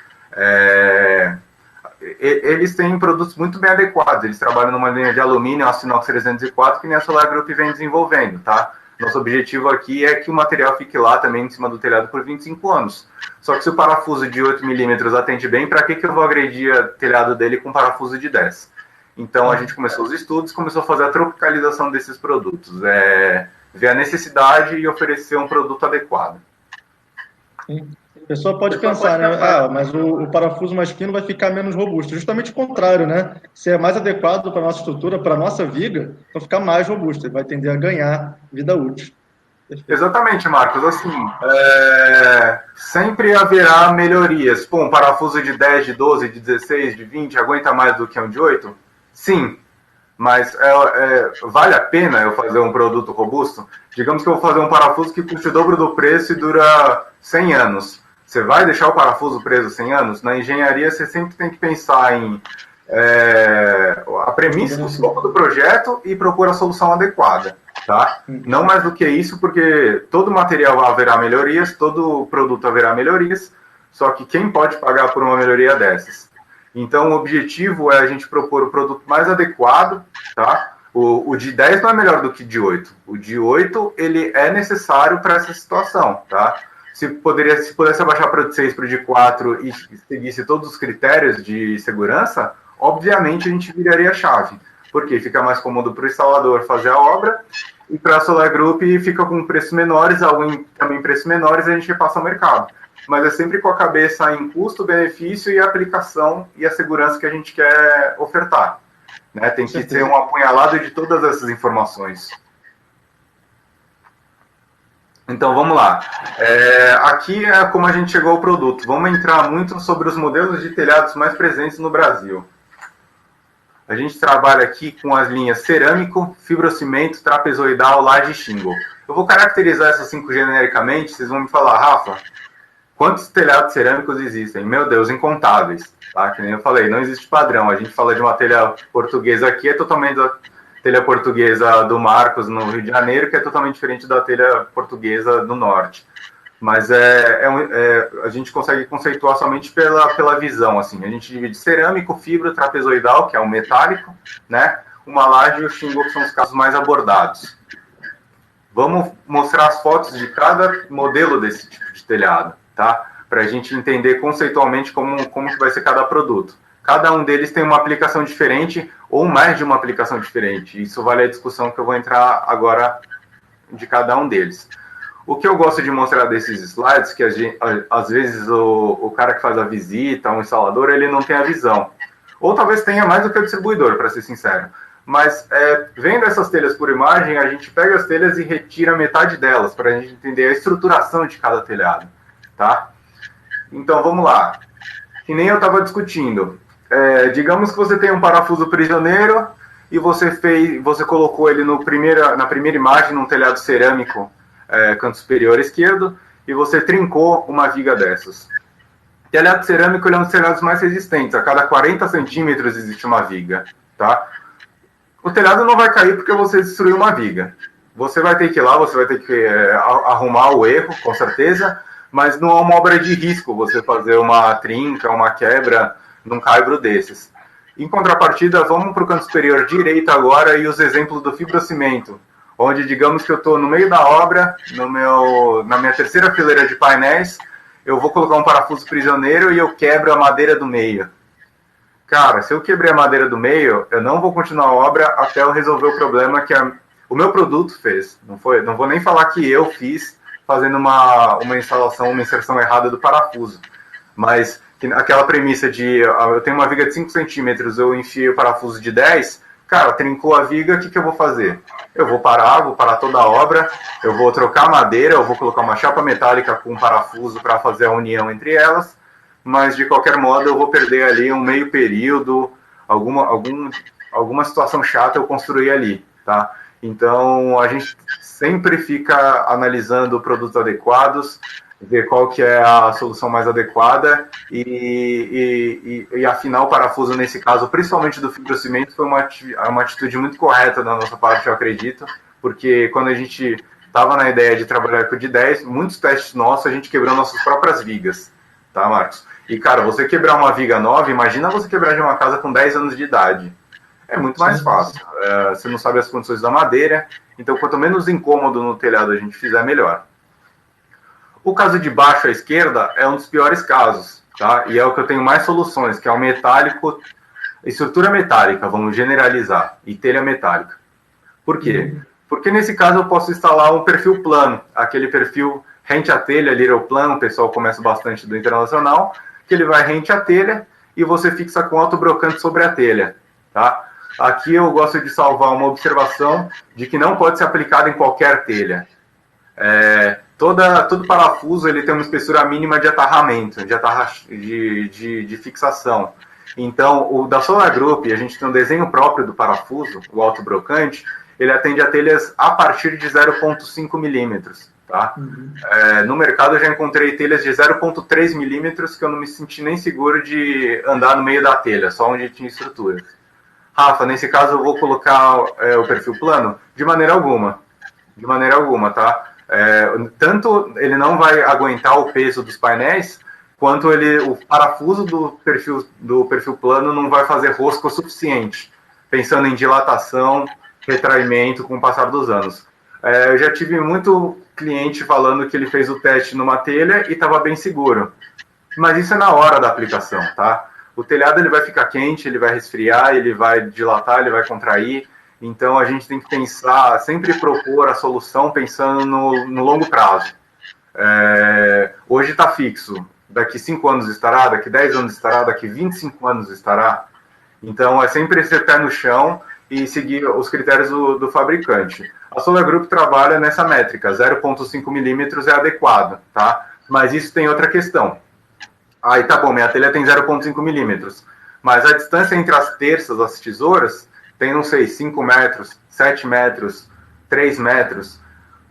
Eles têm produtos muito bem adequados, eles trabalham numa linha de alumínio, aço inox 304, que nem a Solar Group vem desenvolvendo, tá? Nosso objetivo aqui é que o material fique lá também em cima do telhado por 25 anos. Só que se o parafuso de 8 milímetros atende bem, para que eu vou agredir o telhado dele com parafuso de 10? Então a gente começou os estudos, começou a fazer a tropicalização desses produtos, ver a necessidade e oferecer um produto adequado. A pessoa pode pensar, né? Mas o parafuso mais fino vai ficar menos robusto. Justamente o contrário, né? Se é mais adequado para a nossa estrutura, para a nossa viga, então ficar mais robusto. Ele vai tender a ganhar vida útil. Perfeito. Exatamente, Marcos. Assim, sempre haverá melhorias. Pô, um parafuso de 10, de 12, de 16, de 20 aguenta mais do que um de 8? Sim. Mas vale a pena eu fazer um produto robusto? Digamos que eu vou fazer um parafuso que custa o dobro do preço e dura 100 anos. Você vai deixar o parafuso preso 100 anos? Na engenharia, você sempre tem que pensar em a premissa, o escopo do projeto e propor a solução adequada. Tá? Não mais do que isso, porque todo material haverá melhorias, todo produto haverá melhorias, só que quem pode pagar por uma melhoria dessas? Então, o objetivo é a gente propor o produto mais adequado, tá? O de 10 não é melhor do que o de 8. O de 8, ele é necessário para essa situação, tá? Se pudesse abaixar para o de 6 para o de 4 e seguisse todos os critérios de segurança, obviamente a gente viraria a chave. Porque fica mais cômodo para o instalador fazer a obra e para a Solar Group fica com preços menores, também preços menores, a gente repassa ao mercado. Mas é sempre com a cabeça em custo, benefício e aplicação e a segurança que a gente quer ofertar. Né? Tem que ser um apunhalado de todas essas informações. Então, vamos lá. Aqui é como a gente chegou ao produto. Vamos entrar muito sobre os modelos de telhados mais presentes no Brasil. A gente trabalha aqui com as linhas cerâmico, fibrocimento, trapezoidal, laje e shingle. Eu vou caracterizar essas 5 genericamente, vocês vão me falar, Rafa, quantos telhados cerâmicos existem? Meu Deus, incontáveis. Tá? Que nem eu falei, não existe padrão. A gente fala de uma telha portuguesa aqui, é totalmente da telha portuguesa do Marcos, no Rio de Janeiro, que é totalmente diferente da telha portuguesa do Norte. Mas a gente consegue conceituar somente pela visão. Assim. A gente divide cerâmico, fibra, trapezoidal, que é o metálico, né? Uma laje e o shingle, que são os casos mais abordados. Vamos mostrar as fotos de cada modelo desse tipo de telhado, tá? Para a gente entender conceitualmente como que vai ser cada produto. Cada um deles tem uma aplicação diferente ou mais de uma aplicação diferente. Isso vale a discussão que eu vou entrar agora de cada um deles. O que eu gosto de mostrar desses slides, que às vezes o cara que faz a visita, um instalador, ele não tem a visão. Ou talvez tenha mais do que o distribuidor, para ser sincero. Mas vendo essas telhas por imagem, a gente pega as telhas e retira metade delas, para a gente entender a estruturação de cada telhado. Tá? Então, vamos lá. Que nem eu estava discutindo. Digamos que você tem um parafuso prisioneiro e você colocou ele na primeira imagem, num telhado cerâmico, canto superior esquerdo, e você trincou uma viga dessas. O telhado cerâmico ele é um dos telhados mais resistentes. A cada 40 centímetros existe uma viga. Tá? O telhado não vai cair porque você destruiu uma viga. Você vai ter que ir lá, você vai ter que arrumar o erro, com certeza, mas não é uma obra de risco você fazer uma trinca, uma quebra num caibro desses. Em contrapartida, vamos para o canto superior direito agora e os exemplos do fibrocimento, onde digamos que eu estou no meio da obra, na minha terceira fileira de painéis, eu vou colocar um parafuso prisioneiro e eu quebro a madeira do meio. Cara, se eu quebrei a madeira do meio, eu não vou continuar a obra até eu resolver o problema que o meu produto fez. Não vou nem falar que eu fiz fazendo uma instalação, uma inserção errada do parafuso. Mas aquela premissa de eu tenho uma viga de 5 centímetros, eu enfiei o parafuso de 10, cara, trincou a viga, o que eu vou fazer? Eu vou parar toda a obra, eu vou trocar a madeira, eu vou colocar uma chapa metálica com um parafuso para fazer a união entre elas, mas de qualquer modo eu vou perder ali um meio período, alguma situação chata eu construí ali, tá? Então, a gente sempre fica analisando produtos adequados, ver qual que é a solução mais adequada e afinar o parafuso nesse caso, principalmente do fibrocimento, foi uma atitude muito correta da nossa parte, eu acredito, porque quando a gente estava na ideia de trabalhar com o de 10, muitos testes nossos, a gente quebrou nossas próprias vigas, tá, Marcos? E, cara, você quebrar uma viga nova, imagina você quebrar de uma casa com 10 anos de idade. É muito mais fácil. Você não sabe as condições da madeira, então quanto menos incômodo no telhado a gente fizer, melhor. O caso de baixo à esquerda é um dos piores casos, tá? E é o que eu tenho mais soluções, que é o metálico, estrutura metálica, vamos generalizar, e telha metálica. Por quê? Porque nesse caso eu posso instalar um perfil plano, aquele perfil rente à telha, little plan, o pessoal começa bastante do internacional, que ele vai rente à telha e você fixa com autobrocante sobre a telha, tá? Aqui eu gosto de salvar uma observação de que não pode ser aplicado em qualquer telha. Todo parafuso ele tem uma espessura mínima de atarramento, de fixação. Então, o da Solar Group, a gente tem um desenho próprio do parafuso, o autobrocante, ele atende a telhas a partir de 0,5 milímetros. Tá? No mercado eu já encontrei telhas de 0,3 milímetros que eu não me senti nem seguro de andar no meio da telha, só onde tinha estrutura. Rafa, nesse caso eu vou colocar o perfil plano? De maneira alguma. De maneira alguma, tá? Tanto ele não vai aguentar o peso dos painéis, quanto o parafuso do perfil plano não vai fazer rosca o suficiente, pensando em dilatação, retraimento com o passar dos anos. Eu já tive muito cliente falando que ele fez o teste numa telha e estava bem seguro. Mas isso é na hora da aplicação, tá? O telhado ele vai ficar quente, ele vai resfriar, ele vai dilatar, ele vai contrair. Então a gente tem que pensar, sempre propor a solução pensando no longo prazo. Hoje está fixo, daqui 5 anos estará, daqui 10 anos estará, daqui 25 anos estará. Então é sempre esse pé no chão e seguir os critérios do fabricante. A Solar Group trabalha nessa métrica, 0,5 milímetros é adequado, tá? Mas isso tem outra questão. Aí tá bom, minha telha tem 0,5 milímetros, mas a distância entre as terças, as tesouras, tem, não sei, 5 metros, 7 metros, 3 metros.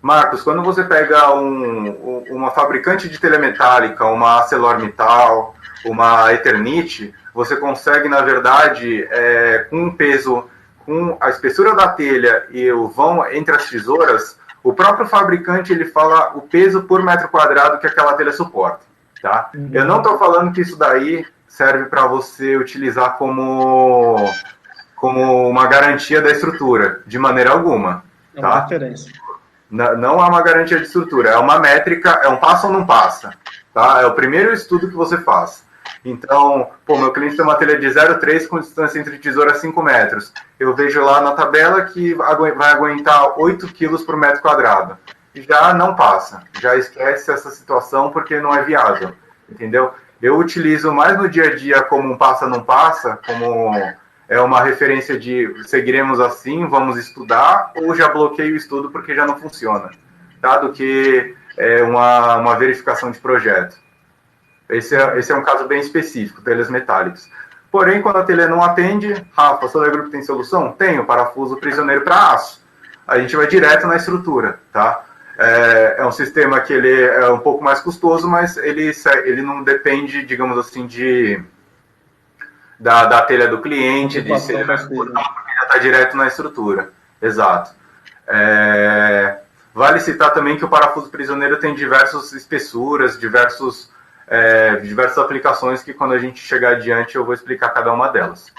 Marcos, quando você pega uma fabricante de telha metálica, uma ArcelorMittal, uma Eternit, você consegue, na verdade, com um peso, com a espessura da telha e o vão entre as tesouras, o próprio fabricante ele fala o peso por metro quadrado que aquela telha suporta. Tá? Eu não estou falando que isso daí serve para você utilizar como uma garantia da estrutura, de maneira alguma. É uma referência. Não é uma garantia de estrutura, é uma métrica, é um passa ou não passa. Tá? É o primeiro estudo que você faz. Então, meu cliente tem uma telha de 0,3 com distância entre tesoura 5 metros. Eu vejo lá na tabela que vai aguentar 8 quilos por metro quadrado. Já não passa, já esquece essa situação porque não é viável, entendeu? Eu utilizo mais no dia a dia como um passa não passa, como uma referência de seguiremos assim, vamos estudar, ou já bloqueio o estudo porque já não funciona, tá? Do que uma verificação de projeto. Esse é um caso bem específico, telhas metálicas. Porém, quando a telha não atende, Rafa, a Solar Group tem solução? Tem, o parafuso prisioneiro para aço. A gente vai direto na estrutura, tá? É um sistema que ele é um pouco mais custoso, mas ele não depende, digamos assim, da telha do cliente, de se ele vai suportar, porque já está direto na estrutura. Exato. Vale citar também que o parafuso prisioneiro tem diversas espessuras, diversas aplicações que quando a gente chegar adiante eu vou explicar cada uma delas.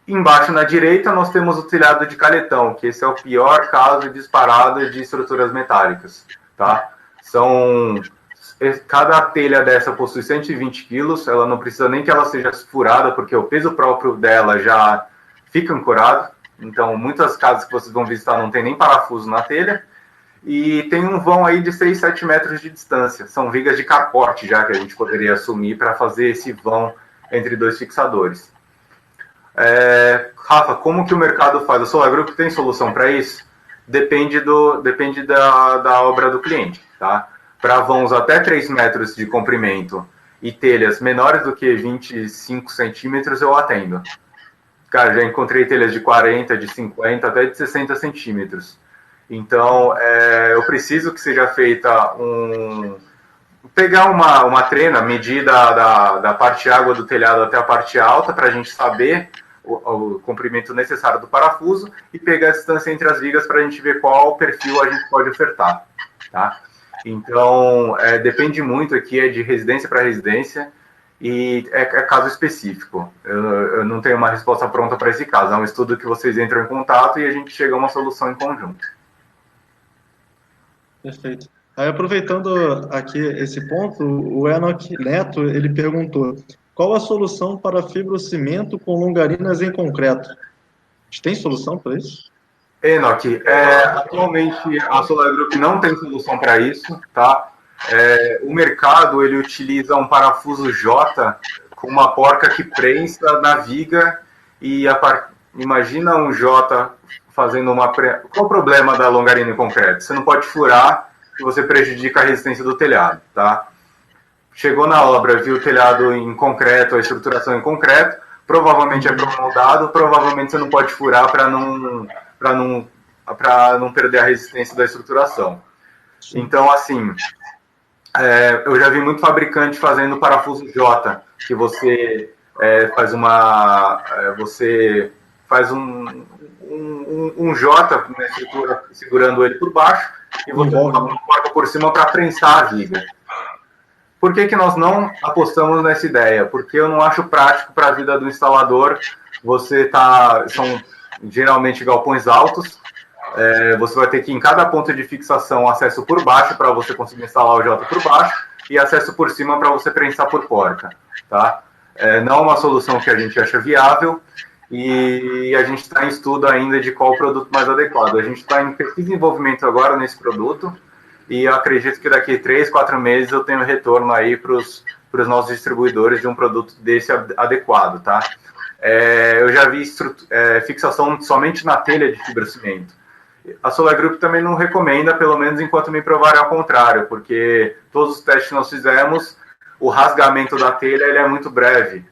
Embaixo na direita nós temos o telhado de caletão, que esse é o pior caso disparado de estruturas metálicas, tá? Cada telha dessa possui 120 quilos, ela não precisa nem que ela seja furada, porque o peso próprio dela já fica ancorado. Então, muitas casas que vocês vão visitar não tem nem parafuso na telha. E tem um vão aí de 6, 7 metros de distância. São vigas de capote já que a gente poderia assumir para fazer esse vão entre dois fixadores. Rafa, como que o mercado faz? A Solar Group tem solução para isso? Depende da obra do cliente, tá? Para vãos até 3 metros de comprimento e telhas menores do que 25 centímetros, eu atendo. Cara, já encontrei telhas de 40, de 50, até de 60 centímetros. Então, eu preciso que seja feita pegar uma trena, medir da parte água do telhado até a parte alta, para a gente saber o comprimento necessário do parafuso e pegar a distância entre as vigas para a gente ver qual perfil a gente pode ofertar, tá? Então, depende muito aqui, é de residência para residência e é caso específico. Eu não tenho uma resposta pronta para esse caso, é um estudo que vocês entram em contato e a gente chega a uma solução em conjunto. Perfeito. Aí, aproveitando aqui esse ponto, o Enoch Neto, ele perguntou: qual a solução para fibrocimento com longarinas em concreto? Tem solução para isso? Enoch, atualmente a Solar Group não tem solução para isso, tá? O mercado, ele utiliza um parafuso J com uma porca que prensa na viga e imagina um J fazendo uma... Qual o problema da longarina em concreto? Você não pode furar e você prejudica a resistência do telhado, tá? Chegou na obra, viu o telhado em concreto, a estruturação em concreto, provavelmente é pré-moldado, provavelmente você não pode furar para não perder a resistência da estruturação. Então, assim, eu já vi muito fabricante fazendo parafuso J, que você faz um J na estrutura, segurando ele por baixo, e você coloca por cima para prensar a viga. Por que nós não apostamos nessa ideia? Porque eu não acho prático para a vida do instalador. São geralmente galpões altos, você vai ter que, em cada ponto de fixação, acesso por baixo para você conseguir instalar o J por baixo e acesso por cima para você prensar por porca, tá? Não é uma solução que a gente acha viável e a gente está em estudo ainda de qual o produto mais adequado. A gente está em pesquisa e desenvolvimento agora nesse produto e eu acredito que daqui 3, 4 meses eu tenho retorno aí para os nossos distribuidores de um produto desse adequado, tá? Eu já vi fixação somente na telha de fibrocimento. A Solar Group também não recomenda, pelo menos enquanto me provarem ao contrário, porque todos os testes que nós fizemos, o rasgamento da telha ele é muito breve,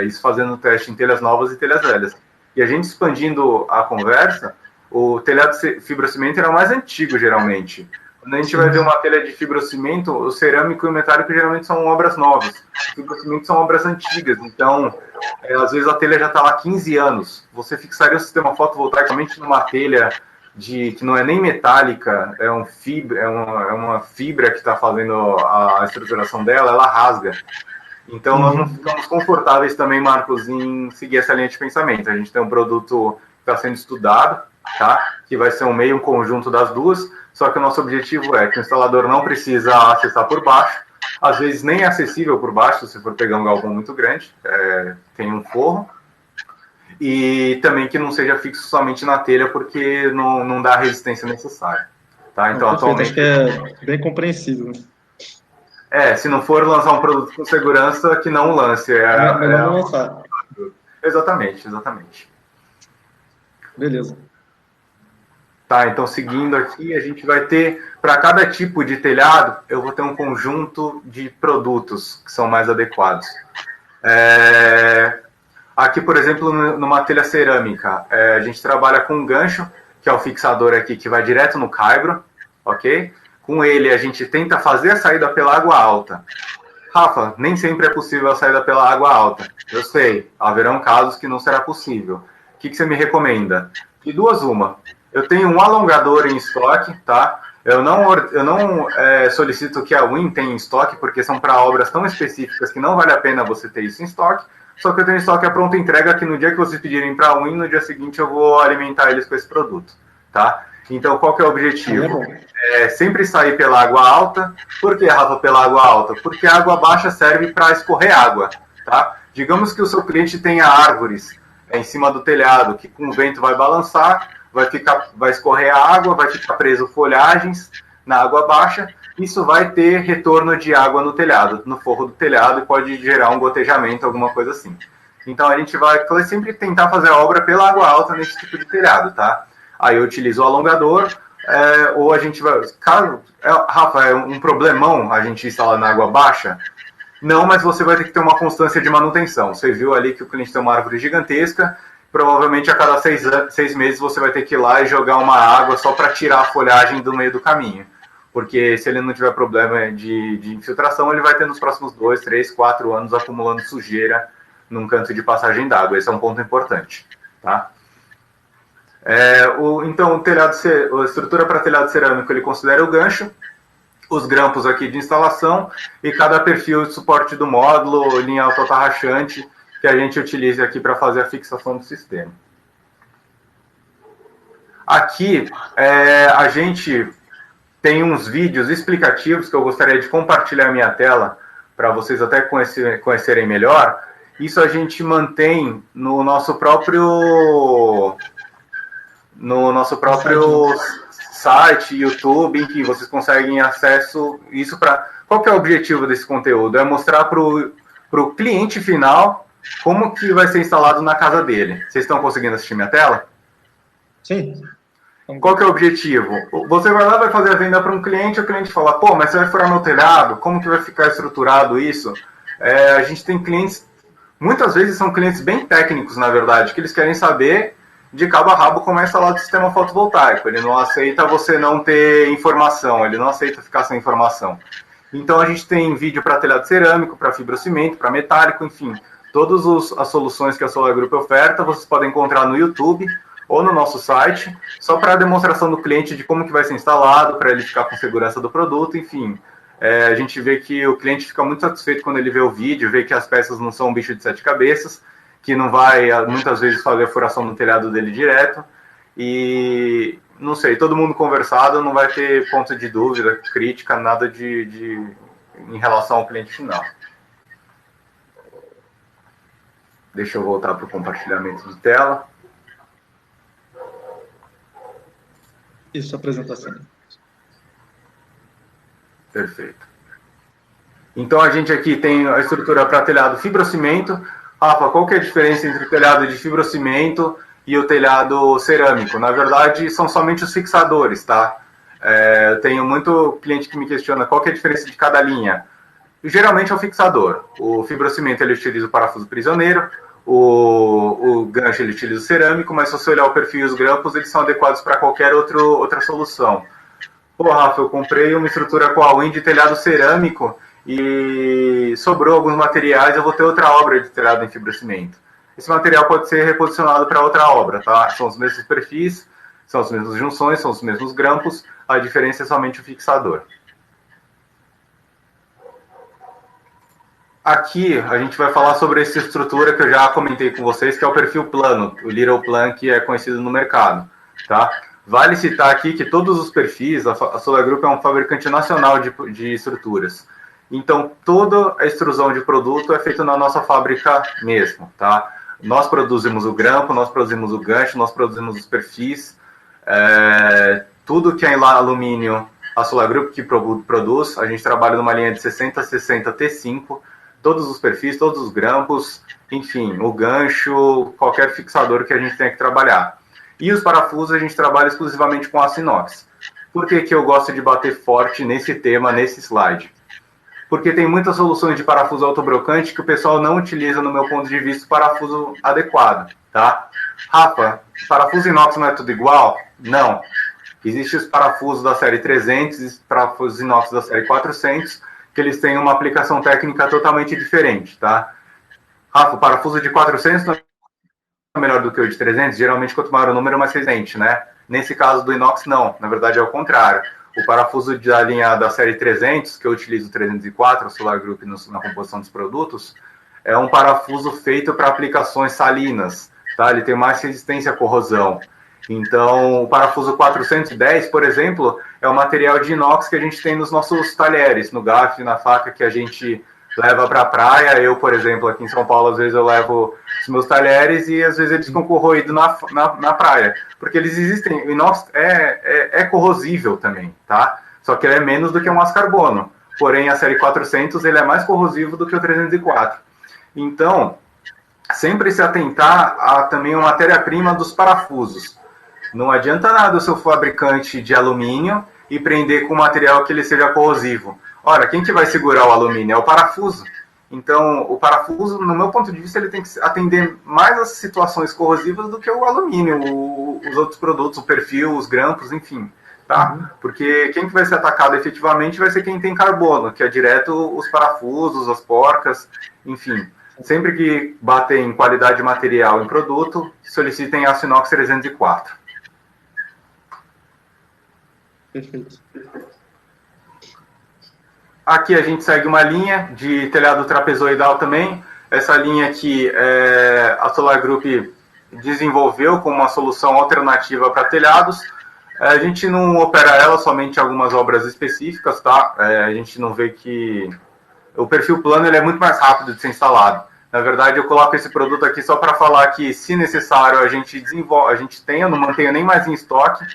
isso fazendo teste em telhas novas e telhas velhas. E a gente expandindo a conversa, o telhado de fibrocimento era mais antigo, geralmente. Quando a gente vai ver uma telha de fibrocimento, o cerâmico e o metálico geralmente são obras novas. O fibrocimento são obras antigas, então, às vezes a telha já está lá há 15 anos. Você fixaria o sistema fotovoltaico somente numa telha que não é nem metálica, é uma fibra que está fazendo a estruturação dela, ela rasga. Então, nós não ficamos confortáveis também, Marcos, em seguir essa linha de pensamento. A gente tem um produto que está sendo estudado, tá? Que vai ser um conjunto das duas, só que o nosso objetivo é que o instalador não precisa acessar por baixo, às vezes nem é acessível por baixo, se for pegar um galpão muito grande, tem um forro, e também que não seja fixo somente na telha, porque não dá a resistência necessária. Tá? Então, atualmente... Acho que é bem compreensível. Se não for lançar um produto com segurança, que não lance. Não lançar. Exatamente. Beleza. Tá, então seguindo aqui, a gente vai ter, para cada tipo de telhado, eu vou ter um conjunto de produtos que são mais adequados. Aqui, por exemplo, numa telha cerâmica, a gente trabalha com um gancho, que é o fixador aqui, que vai direto no caibro, ok? Com ele, a gente tenta fazer a saída pela água alta. Rafa, nem sempre é possível a saída pela água alta. Eu sei, haverão casos que não será possível. O que você me recomenda? De duas, uma. Eu tenho um alongador em estoque, tá? Eu não solicito que a Win tenha em estoque, porque são para obras tão específicas que não vale a pena você ter isso em estoque. Só que eu tenho estoque a pronta entrega que no dia que vocês pedirem para a Win, no dia seguinte eu vou alimentar eles com esse produto, tá? Então, qual que é o objetivo? Sempre sair pela água alta. Por que, Rafa, pela água alta? Porque a água baixa serve para escorrer água, tá? Digamos que o seu cliente tenha árvores em cima do telhado, que com o vento vai balançar, vai escorrer a água, vai ficar preso folhagens na água baixa, isso vai ter retorno de água no telhado, no forro do telhado, e pode gerar um gotejamento, alguma coisa assim. Então a gente vai sempre tentar fazer a obra pela água alta nesse tipo de telhado, tá? Aí eu utilizo o alongador, ou a gente vai... Rafa, é um problemão a gente instalar na água baixa? Não, mas você vai ter que ter uma constância de manutenção. Você viu ali que o cliente tem uma árvore gigantesca, provavelmente a cada 6 meses você vai ter que ir lá e jogar uma água só para tirar a folhagem do meio do caminho. Porque se ele não tiver problema de infiltração, ele vai ter nos próximos 2, 3, 4 anos acumulando sujeira num canto de passagem d'água. Esse é um ponto importante. Tá? Então, a estrutura para telhado cerâmico, ele considera o gancho, os grampos aqui de instalação e cada perfil de suporte do módulo, linha autotarrachante, que a gente utiliza aqui para fazer a fixação do sistema. Aqui, a gente tem uns vídeos explicativos que eu gostaria de compartilhar a minha tela para vocês até conhecerem melhor. Isso a gente mantém no nosso próprio site, YouTube, em que vocês conseguem acesso. Isso para qual que é o objetivo desse conteúdo? É mostrar para o cliente final como que vai ser instalado na casa dele. Vocês estão conseguindo assistir minha tela? Sim. Qual que é o objetivo? Você vai lá, vai fazer a venda para um cliente, o cliente fala, pô, mas você vai furar meu telhado? Como que vai ficar estruturado isso? A gente tem clientes, muitas vezes são clientes bem técnicos, na verdade, que eles querem saber de cabo a rabo como é instalado o sistema fotovoltaico. Ele não aceita você não ter informação, ele não aceita ficar sem informação. Então a gente tem vídeo para telhado cerâmico, para fibrocimento, para metálico, enfim, todas as soluções que a Solar Group oferta, vocês podem encontrar no YouTube ou no nosso site, só para a demonstração do cliente de como que vai ser instalado, para ele ficar com segurança do produto, enfim. A gente vê que o cliente fica muito satisfeito quando ele vê o vídeo, vê que as peças não são um bicho de 7 cabeças, que não vai, muitas vezes, fazer a furação no telhado dele direto, e, não sei, todo mundo conversado, não vai ter ponto de dúvida, crítica, nada em relação ao cliente final. Deixa eu voltar para o compartilhamento de tela. Isso, apresentação. Perfeito. Então, a gente aqui tem a estrutura para telhado fibrocimento. Rafa, qual que é a diferença entre o telhado de fibrocimento e o telhado cerâmico? Na verdade, são somente os fixadores, tá? Eu tenho muito cliente que me questiona qual que é a diferença de cada linha. Geralmente é o fixador. O fibrocimento, ele utiliza o parafuso prisioneiro, o gancho ele utiliza o cerâmico, mas se você olhar o perfil e os grampos, eles são adequados para qualquer outra solução. Pô, Rafa, eu comprei uma estrutura com a Wind de telhado cerâmico e sobrou alguns materiais, eu vou ter outra obra de telhado em fibrocimento. Esse material pode ser reposicionado para outra obra, tá? São os mesmos perfis, são as mesmas junções, são os mesmos grampos, a diferença é somente o fixador. Aqui a gente vai falar sobre essa estrutura que eu já comentei com vocês, que é o perfil plano, o Little Plan, que é conhecido no mercado, tá? Vale citar aqui que todos os perfis, a Solar Group é um fabricante nacional de estruturas. Então, toda a extrusão de produto é feita na nossa fábrica mesmo, tá? Nós produzimos o grampo, nós produzimos o gancho, nós produzimos os perfis, tudo que é em alumínio, a Solar Group que produz, a gente trabalha numa linha de 60-60 T5, todos os perfis, todos os grampos, enfim, o gancho, qualquer fixador que a gente tenha que trabalhar. E os parafusos a gente trabalha exclusivamente com aço inox. Por que que eu gosto de bater forte nesse tema, nesse slide? Porque tem muitas soluções de parafuso autobrocante que o pessoal não utiliza, no meu ponto de vista, o parafuso adequado, tá? Rafa, parafuso inox não é tudo igual? Não. Existem os parafusos da série 300 e os parafusos inox da série 400, que eles têm uma aplicação técnica totalmente diferente, tá? Rafa, o parafuso de 400 não é melhor do que o de 300? Geralmente, quanto maior o número, mais resistente, né? Nesse caso do inox, não. Na verdade, é o contrário. O parafuso da linha da série 300, que eu utilizo o 304, a Solar Group na composição dos produtos, é um parafuso feito para aplicações salinas, tá? Ele tem mais resistência à corrosão. Então, o parafuso 410, por exemplo, é o material de inox que a gente tem nos nossos talheres, no garfo, na faca que a gente leva para a praia. Eu, por exemplo, aqui em São Paulo, às vezes eu levo os meus talheres e às vezes eles ficam corroídos na praia. Porque eles existem, o inox é corrosível também, tá? Só que ele é menos do que o aço carbono. Porém, a série 400 ele é mais corrosivo do que o 304. Então, sempre se atentar a também a matéria-prima dos parafusos. Não adianta nada o seu fabricante de alumínio e prender com material que ele seja corrosivo. Ora, quem que vai segurar o alumínio? É o parafuso. Então, o parafuso, no meu ponto de vista, ele tem que atender mais as situações corrosivas do que o alumínio, os outros produtos, o perfil, os grampos, enfim. Tá? Porque quem que vai ser atacado efetivamente vai ser quem tem carbono, que é direto os parafusos, as porcas, enfim. Sempre que bater em qualidade de material em produto, solicitem aço inox 304. Perfeito. Aqui a gente segue uma linha de telhado trapezoidal também. Essa linha aqui a Solar Group desenvolveu como uma solução alternativa para telhados. A gente não opera ela somente em algumas obras específicas, tá? A gente não vê que... O perfil plano ele é muito mais rápido de ser instalado. Na verdade, eu coloco esse produto aqui só para falar que, se necessário, a gente desenvolve, a gente tem, eu não mantenho nem mais em estoque,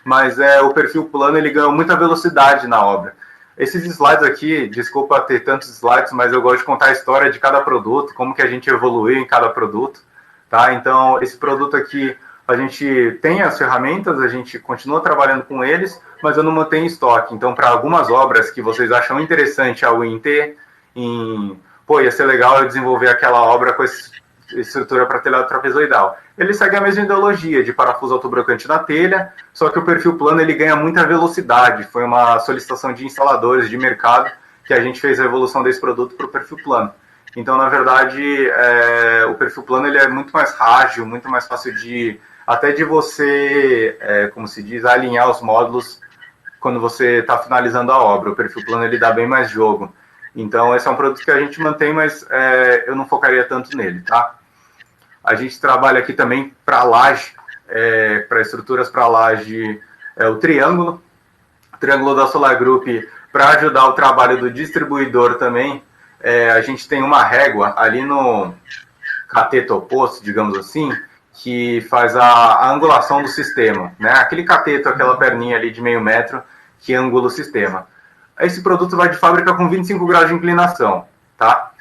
mas o perfil plano ele ganhou muita velocidade na obra. Esses slides aqui, desculpa ter tantos slides, mas eu gosto de contar a história de cada produto, como que a gente evoluiu em cada produto, tá? Então, esse produto aqui, a gente tem as ferramentas, a gente continua trabalhando com eles, mas eu não mantenho estoque. Então, para algumas obras que vocês acham interessante a Win ter, ia ser legal eu desenvolver aquela obra com essa estrutura para telhado trapezoidal. Ele segue a mesma ideologia de parafuso autobrocante na telha, só que o perfil plano ele ganha muita velocidade. Foi uma solicitação de instaladores de mercado que a gente fez a evolução desse produto para o perfil plano. Então, na verdade, o perfil plano ele é muito mais ágil, muito mais fácil até de você, como se diz, alinhar os módulos quando você está finalizando a obra. O perfil plano ele dá bem mais jogo. Então, esse é um produto que a gente mantém, mas eu não focaria tanto nele, tá? A gente trabalha aqui também para laje, para estruturas para laje, o triângulo da Solar Group, para ajudar o trabalho do distribuidor também. A gente tem uma régua ali no cateto oposto, digamos assim, que faz a angulação do sistema, né? Aquele cateto, aquela perninha ali de meio metro que angula o sistema. Esse produto vai de fábrica com 25 graus de inclinação, tá?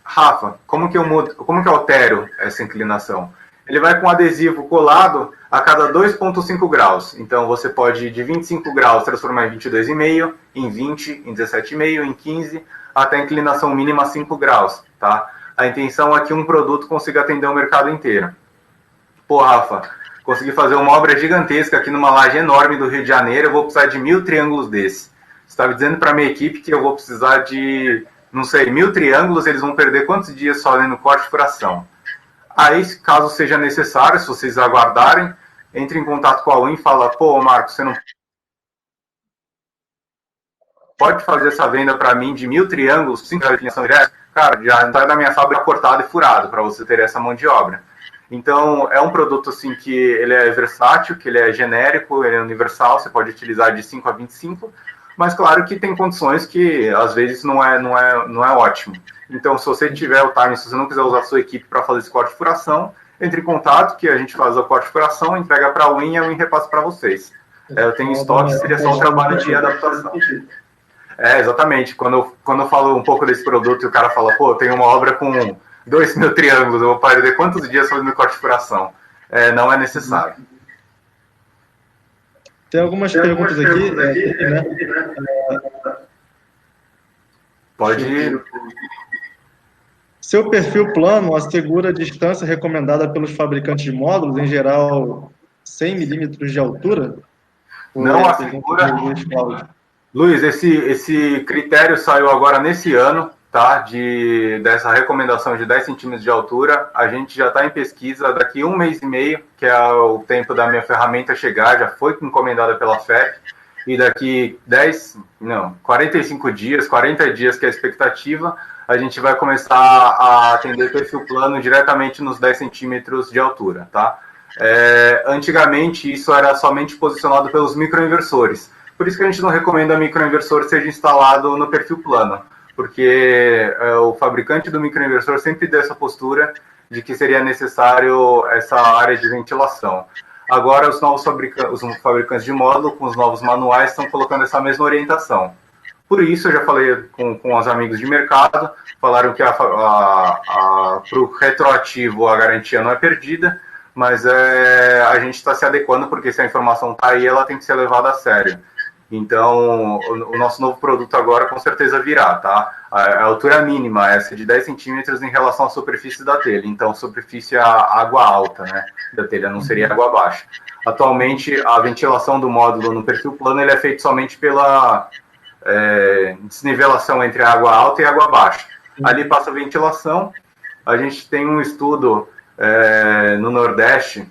Rafa, como que eu altero essa inclinação? Ele vai com adesivo colado a cada 2,5 graus. Então, você pode, de 25 graus, transformar em 22,5, em 20, em 17,5, em 15, até a inclinação mínima 5 graus, tá? A intenção é que um produto consiga atender o mercado inteiro. Pô, Rafa, consegui fazer uma obra gigantesca aqui numa laje enorme do Rio de Janeiro, eu vou precisar de 1.000 triângulos desses. Você estava dizendo para a minha equipe que eu vou precisar de, não sei, 1.000 triângulos, eles vão perder quantos dias fazendo corte e furação? Aí, caso seja necessário, se vocês aguardarem, entre em contato com a UIN e fala, pô, Marcos, você não pode fazer essa venda para mim de 1.000 triângulos, 5 definição direta? Cara, já sai da minha fábrica cortado e furado, para você ter essa mão de obra. Então, é um produto assim que ele é versátil, que ele é genérico, ele é universal, você pode utilizar de 5 a 25, mas claro que tem condições que às vezes não é ótimo. Então, se você tiver o time, se você não quiser usar a sua equipe para fazer esse corte de furação, entre em contato que a gente faz o corte de furação, entrega para a UIN e a UIN repassa para vocês. Eu tenho estoque, seria só um trabalho de adaptação. Exatamente. Quando eu falo um pouco desse produto e o cara fala, pô, tem uma obra com 2.000 triângulos, eu vou perder quantos dias fazendo corte de furação? Não é necessário. Tem algumas perguntas aqui, né? Pode ir. Seu perfil plano assegura a distância recomendada pelos fabricantes de módulos, em geral, 100 milímetros de altura? Não assegura. Luiz, esse critério saiu agora nesse ano, tá? Dessa recomendação de 10 centímetros de altura. A gente já está em pesquisa daqui 1 mês e meio, que é o tempo da minha ferramenta chegar, já foi encomendada pela FEP, e daqui 45 dias, 40 dias, que é a expectativa, a gente vai começar a atender perfil plano diretamente nos 10 centímetros de altura, tá? Antigamente, isso era somente posicionado pelos microinversores. Por isso que a gente não recomenda que o microinversor seja instalado no perfil plano, porque o fabricante do microinversor sempre deu essa postura de que seria necessário essa área de ventilação. Agora, os fabricantes de módulo, com os novos manuais, estão colocando essa mesma orientação. Por isso, eu já falei com os amigos de mercado, falaram que para o retroativo a garantia não é perdida, mas a gente está se adequando, porque se a informação está aí, ela tem que ser levada a sério. Então, o nosso novo produto agora com certeza virá, tá? A altura mínima essa de 10 centímetros em relação à superfície da telha. Então, superfície é a água alta, né, da telha, não seria água baixa. Atualmente, a ventilação do módulo no perfil plano ele é feito somente pela desnivelação entre a água alta e a água baixa. Ali passa a ventilação. A gente tem um estudo no Nordeste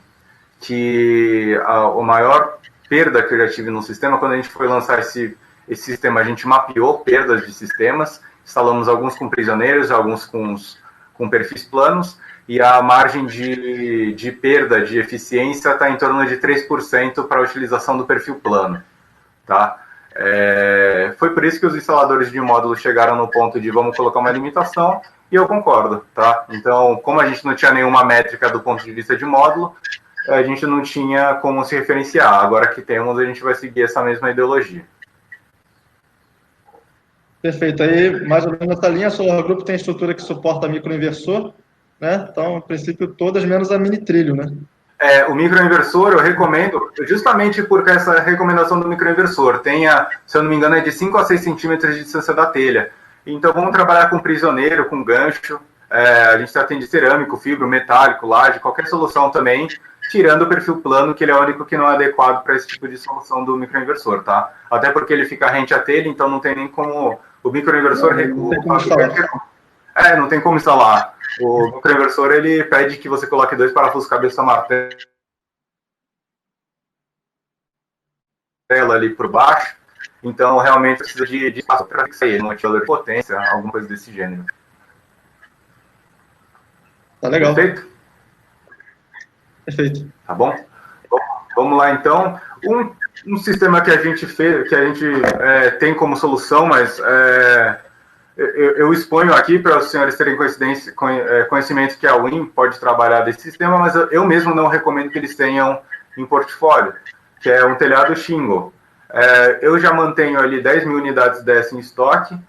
que a maior perda que eu já tive no sistema, quando a gente foi lançar esse sistema, a gente mapeou perdas de sistemas, instalamos alguns com prisioneiros, alguns com perfis planos, e a margem de perda de eficiência está em torno de 3% para a utilização do perfil plano. Tá? Foi por isso que os instaladores de módulo chegaram no ponto de vamos colocar uma limitação, e eu concordo. Tá? Então, como a gente não tinha nenhuma métrica do ponto de vista de módulo, a gente não tinha como se referenciar. Agora que temos, a gente vai seguir essa mesma ideologia. Perfeito. Aí, mais ou menos nessa linha, a Solar Group tem estrutura que suporta microinversor, né? Então, a princípio, todas menos a mini trilho, né? O microinversor eu recomendo, justamente porque essa recomendação do microinversor tenha, se eu não me engano, é de 5 a 6 centímetros de distância da telha. Então, vamos trabalhar com prisioneiro, com gancho. A gente atende cerâmico, fibro, metálico, laje, qualquer solução também, tirando o perfil plano, que ele é o único que não é adequado para esse tipo de solução do microinversor, tá? Até porque ele fica rente à telha, então não tem nem como o microinversor não tem como instalar. O microinversor ele pede que você coloque 2 parafusos cabeça martelo ali por baixo, então realmente precisa de espaço para fixar ele, um ventilador de potência, alguma coisa desse gênero. Tá legal. Perfeito? Perfeito. Tá bom? Vamos lá, então. Um sistema que a gente fez, que a gente tem como solução, mas eu exponho aqui para os senhores terem conhecimento que a Win pode trabalhar desse sistema, mas eu mesmo não recomendo que eles tenham em portfólio, que é um telhado shingle. Eu já mantenho ali 10 mil unidades dessa em estoque.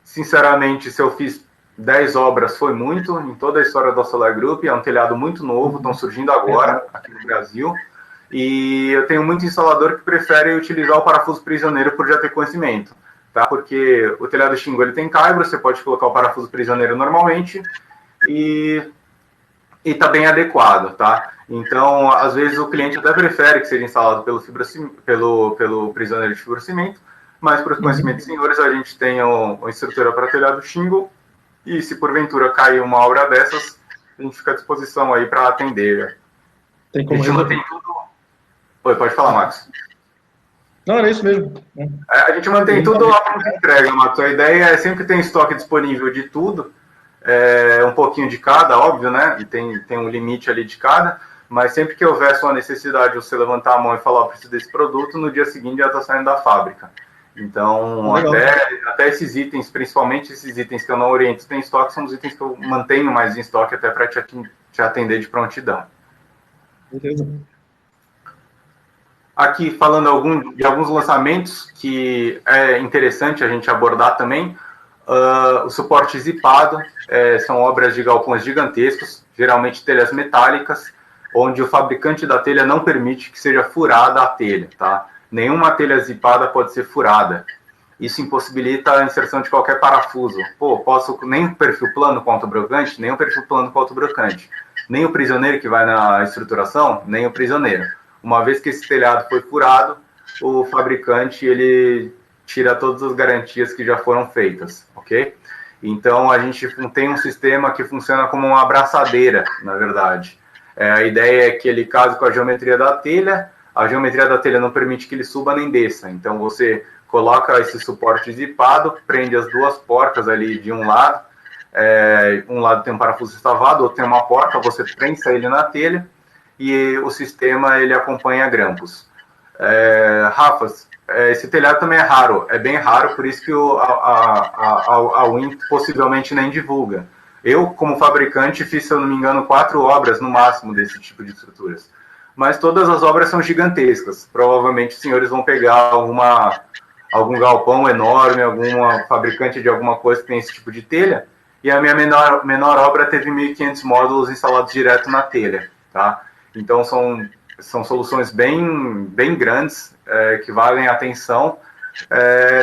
Sinceramente, se eu fiz 10 obras foi muito, em toda a história da Solar Group, é um telhado muito novo, estão surgindo agora, aqui no Brasil, e eu tenho muito instalador que prefere utilizar o parafuso prisioneiro por já ter conhecimento, tá? Porque o telhado shingle ele tem caibro, você pode colocar o parafuso prisioneiro normalmente, e está bem adequado, tá? Então, às vezes o cliente até prefere que seja instalado pelo prisioneiro de fibrocimento, mas para os conhecimentos senhores, a gente tem uma estrutura para telhado shingle. E se porventura cair uma obra dessas, a gente fica à disposição aí para atender. Tem como a gente mantém tudo. Oi, pode falar, Max. Não, era isso mesmo. A gente mantém tudo lá para entrega, Max. A ideia é sempre ter estoque disponível de tudo, um pouquinho de cada, óbvio, né? E tem um limite ali de cada, mas sempre que houver sua necessidade, você levantar a mão e falar, preciso desse produto, no dia seguinte já está saindo da fábrica. Então, até esses itens, principalmente esses itens que eu não oriento tem estoque, são os itens que eu mantenho mais em estoque até para te atender de prontidão. Beleza. Aqui, falando de alguns lançamentos que é interessante a gente abordar também, o suporte zipado, são obras de galpões gigantescos, geralmente telhas metálicas, onde o fabricante da telha não permite que seja furada a telha, tá? Nenhuma telha zipada pode ser furada. Isso impossibilita a inserção de qualquer parafuso. Posso nem o perfil plano com autobrocante, nem o perfil plano com autobrocante. Nem o prisioneiro que vai na estruturação, nem o prisioneiro. Uma vez que esse telhado foi furado, o fabricante ele tira todas as garantias que já foram feitas, ok? Então, a gente tem um sistema que funciona como uma abraçadeira, na verdade. A ideia é que ele case com a geometria da telha. A geometria da telha não permite que ele suba nem desça. Então, você coloca esse suporte zipado, prende as duas porcas ali de um lado. Um lado tem um parafuso estavado, outro tem uma porca, você prensa ele na telha e o sistema ele acompanha grampos. Rafas, esse telhado também é raro, é bem raro, por isso que a Win possivelmente nem divulga. Eu, como fabricante, fiz, se eu não me engano, 4 obras no máximo desse tipo de estruturas. Mas todas as obras são gigantescas. Provavelmente os senhores vão pegar algum galpão enorme, alguma fabricante de alguma coisa que tem esse tipo de telha, e a minha menor obra teve 1.500 módulos instalados direto na telha, tá? Então são soluções bem grandes, que valem a atenção,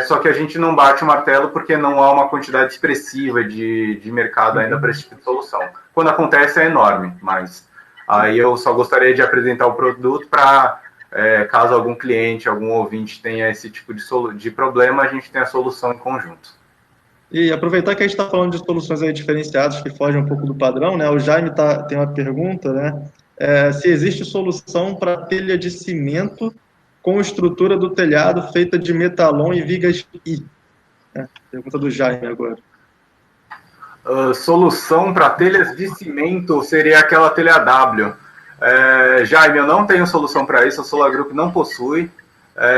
Só que a gente não bate o martelo porque não há uma quantidade expressiva de mercado ainda para esse tipo de solução. Quando acontece é enorme, mas aí eu só gostaria de apresentar o produto para, caso algum cliente, algum ouvinte tenha esse tipo de problema, a gente tem a solução em conjunto. E aproveitar que a gente está falando de soluções aí diferenciadas que fogem um pouco do padrão, né? O Jaime tem uma pergunta, né? Se existe solução para telha de cimento com estrutura do telhado feita de metalon e vigas I? Pergunta do Jaime agora. Solução para telhas de cimento seria aquela telha W. Jaime, eu não tenho solução para isso, a Solar Group não possui,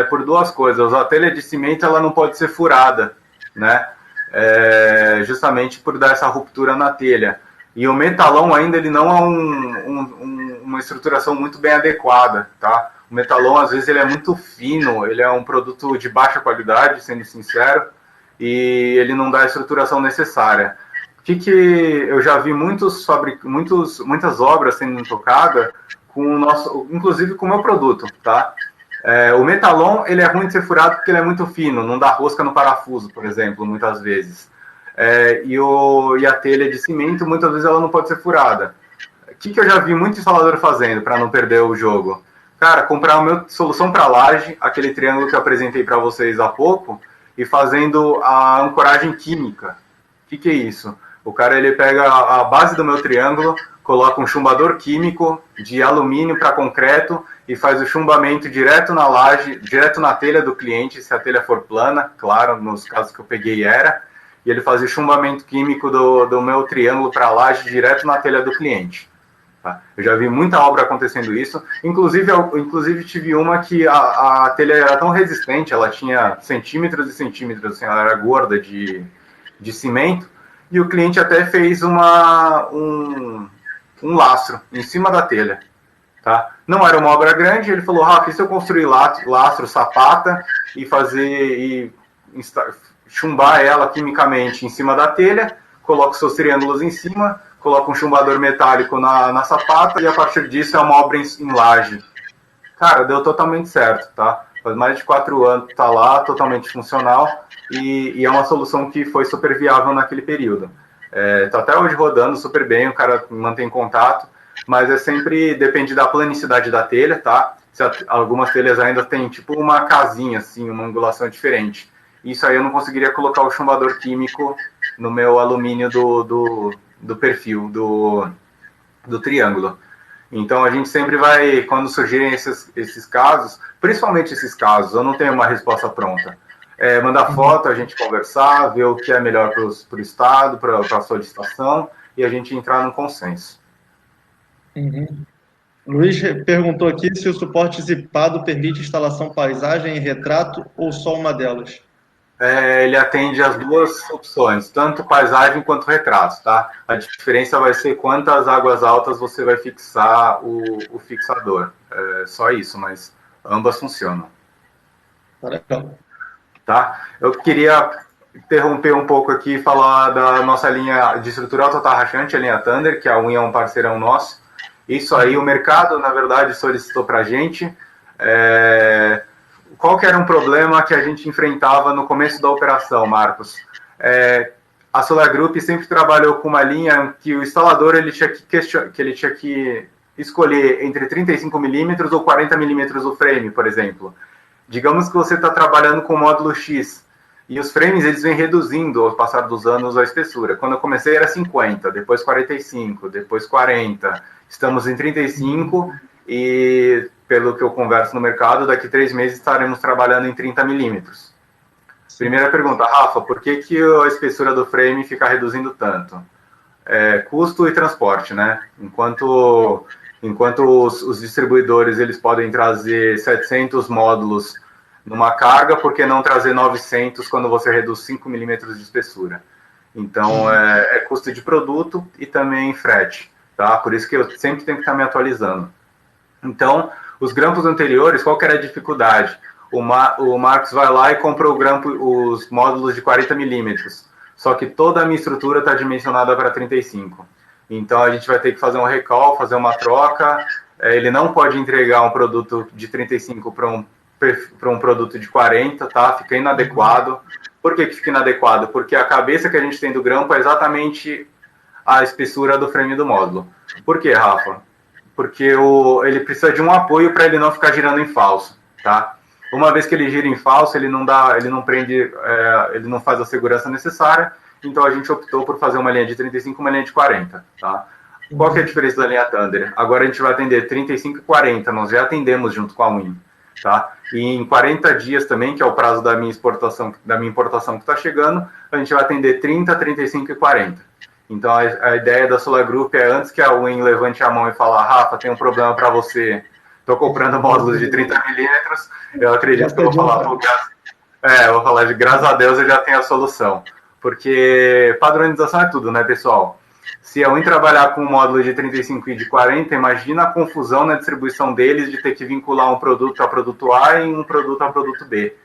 por duas coisas. A telha de cimento ela não pode ser furada, né? Justamente por dar essa ruptura na telha. E o metalon ainda ele não é uma estruturação muito bem adequada, tá? O metalon às vezes ele é muito fino, ele é um produto de baixa qualidade, sendo sincero, e ele não dá a estruturação necessária. Que eu já vi muitas obras sendo tocadas inclusive com o meu produto, tá? O metalon ele é ruim de ser furado porque ele é muito fino, não dá rosca no parafuso, por exemplo, muitas vezes. E a telha de cimento, muitas vezes ela não pode ser furada. O que eu já vi muito instalador fazendo para não perder o jogo? Cara, comprar a minha solução para laje, aquele triângulo que eu apresentei para vocês há pouco, e fazendo a ancoragem química. O que é isso? O cara ele pega a base do meu triângulo, coloca um chumbador químico de alumínio para concreto e faz o chumbamento direto na laje, direto na telha do cliente, se a telha for plana, claro, nos casos que eu peguei era, e ele faz o chumbamento químico do meu triângulo para a laje direto na telha do cliente. Tá? Eu já vi muita obra acontecendo isso, inclusive tive uma que a telha era tão resistente, ela tinha centímetros e centímetros, assim, ela era gorda de cimento, e o cliente até fez um lastro em cima da telha. Tá? Não era uma obra grande, ele falou, Rafa, e se eu construir lastro, sapata, e chumbar ela quimicamente em cima da telha, coloca os seus triângulos em cima, coloca um chumbador metálico na sapata, e a partir disso é uma obra em laje. Cara, deu totalmente certo, tá? Faz mais de 4 anos que tá lá, totalmente funcional, e é uma solução que foi super viável naquele período. Tá até hoje rodando super bem, o cara mantém contato, mas sempre depende da planicidade da telha, tá? Algumas telhas ainda tem tipo uma casinha, assim, uma angulação diferente. Isso aí eu não conseguiria colocar o chumbador químico no meu alumínio do perfil, do triângulo. Então a gente sempre vai, quando surgirem esses casos, principalmente esses casos, eu não tenho uma resposta pronta. Mandar foto, a gente conversar, ver o que é melhor para o Estado, para a solicitação, e a gente entrar num consenso. Uhum. Luiz perguntou aqui se o suporte zipado permite instalação paisagem e retrato ou só uma delas. Ele atende as duas opções, tanto paisagem quanto retrato, tá? A diferença vai ser quantas águas altas você vai fixar o fixador. Só isso, mas ambas funcionam. Tá legal. Tá? Eu queria interromper um pouco aqui e falar da nossa linha de estrutura auto-rachante, a linha Thunder, que a unha é um parceirão nosso. Isso aí, o mercado, na verdade, solicitou para a gente. Qual que era um problema que a gente enfrentava no começo da operação, Marcos? A Solar Group sempre trabalhou com uma linha que o instalador ele tinha que escolher entre 35 milímetros ou 40 milímetros o frame, por exemplo. Digamos que você está trabalhando com o módulo X e os frames eles vêm reduzindo ao passar dos anos a espessura. Quando eu comecei era 50, depois 45, depois 40. Estamos em 35 e, pelo que eu converso no mercado, daqui 3 meses estaremos trabalhando em 30 milímetros. Primeira pergunta, Rafa, por que a espessura do frame fica reduzindo tanto? Custo e transporte, né? Enquanto os distribuidores eles podem trazer 700 módulos numa carga, por que não trazer 900 quando você reduz 5 milímetros de espessura? Então, é custo de produto e também frete, tá? Por isso que eu sempre tenho que estar me atualizando. Então, os grampos anteriores, qual que era a dificuldade? O Marcos vai lá e compra os módulos de 40 milímetros, só que toda a minha estrutura está dimensionada para 35. Então, a gente vai ter que fazer um recall, fazer uma troca. Ele não pode entregar um produto de 35 para para um produto de 40, tá? Fica inadequado. Por que fica inadequado? Porque a cabeça que a gente tem do grampo é exatamente a espessura do frame do módulo. Por quê, Rafa? Porque ele precisa de um apoio para ele não ficar girando em falso, tá? Uma vez que ele gira em falso, ele não prende, ele não faz a segurança necessária, então a gente optou por fazer uma linha de 35 e uma linha de 40, tá? Qual que é a diferença da linha Thunder? Agora a gente vai atender 35 e 40, nós já atendemos junto com a Win, tá? E em 40 dias também, que é o prazo da minha importação que está chegando, a gente vai atender 30, 35 e 40. Então a ideia da Solar Group é, antes que a Win levante a mão e fale: Rafa, tem um problema para você, estou comprando módulos de 30 milímetros, eu acredito que eu vou falar, graças a Deus eu já tenho a solução. Porque padronização é tudo, né, pessoal? Se a Win trabalhar com um módulo de 35 e de 40, imagina a confusão na distribuição deles de ter que vincular um produto a produto A e um produto a produto B.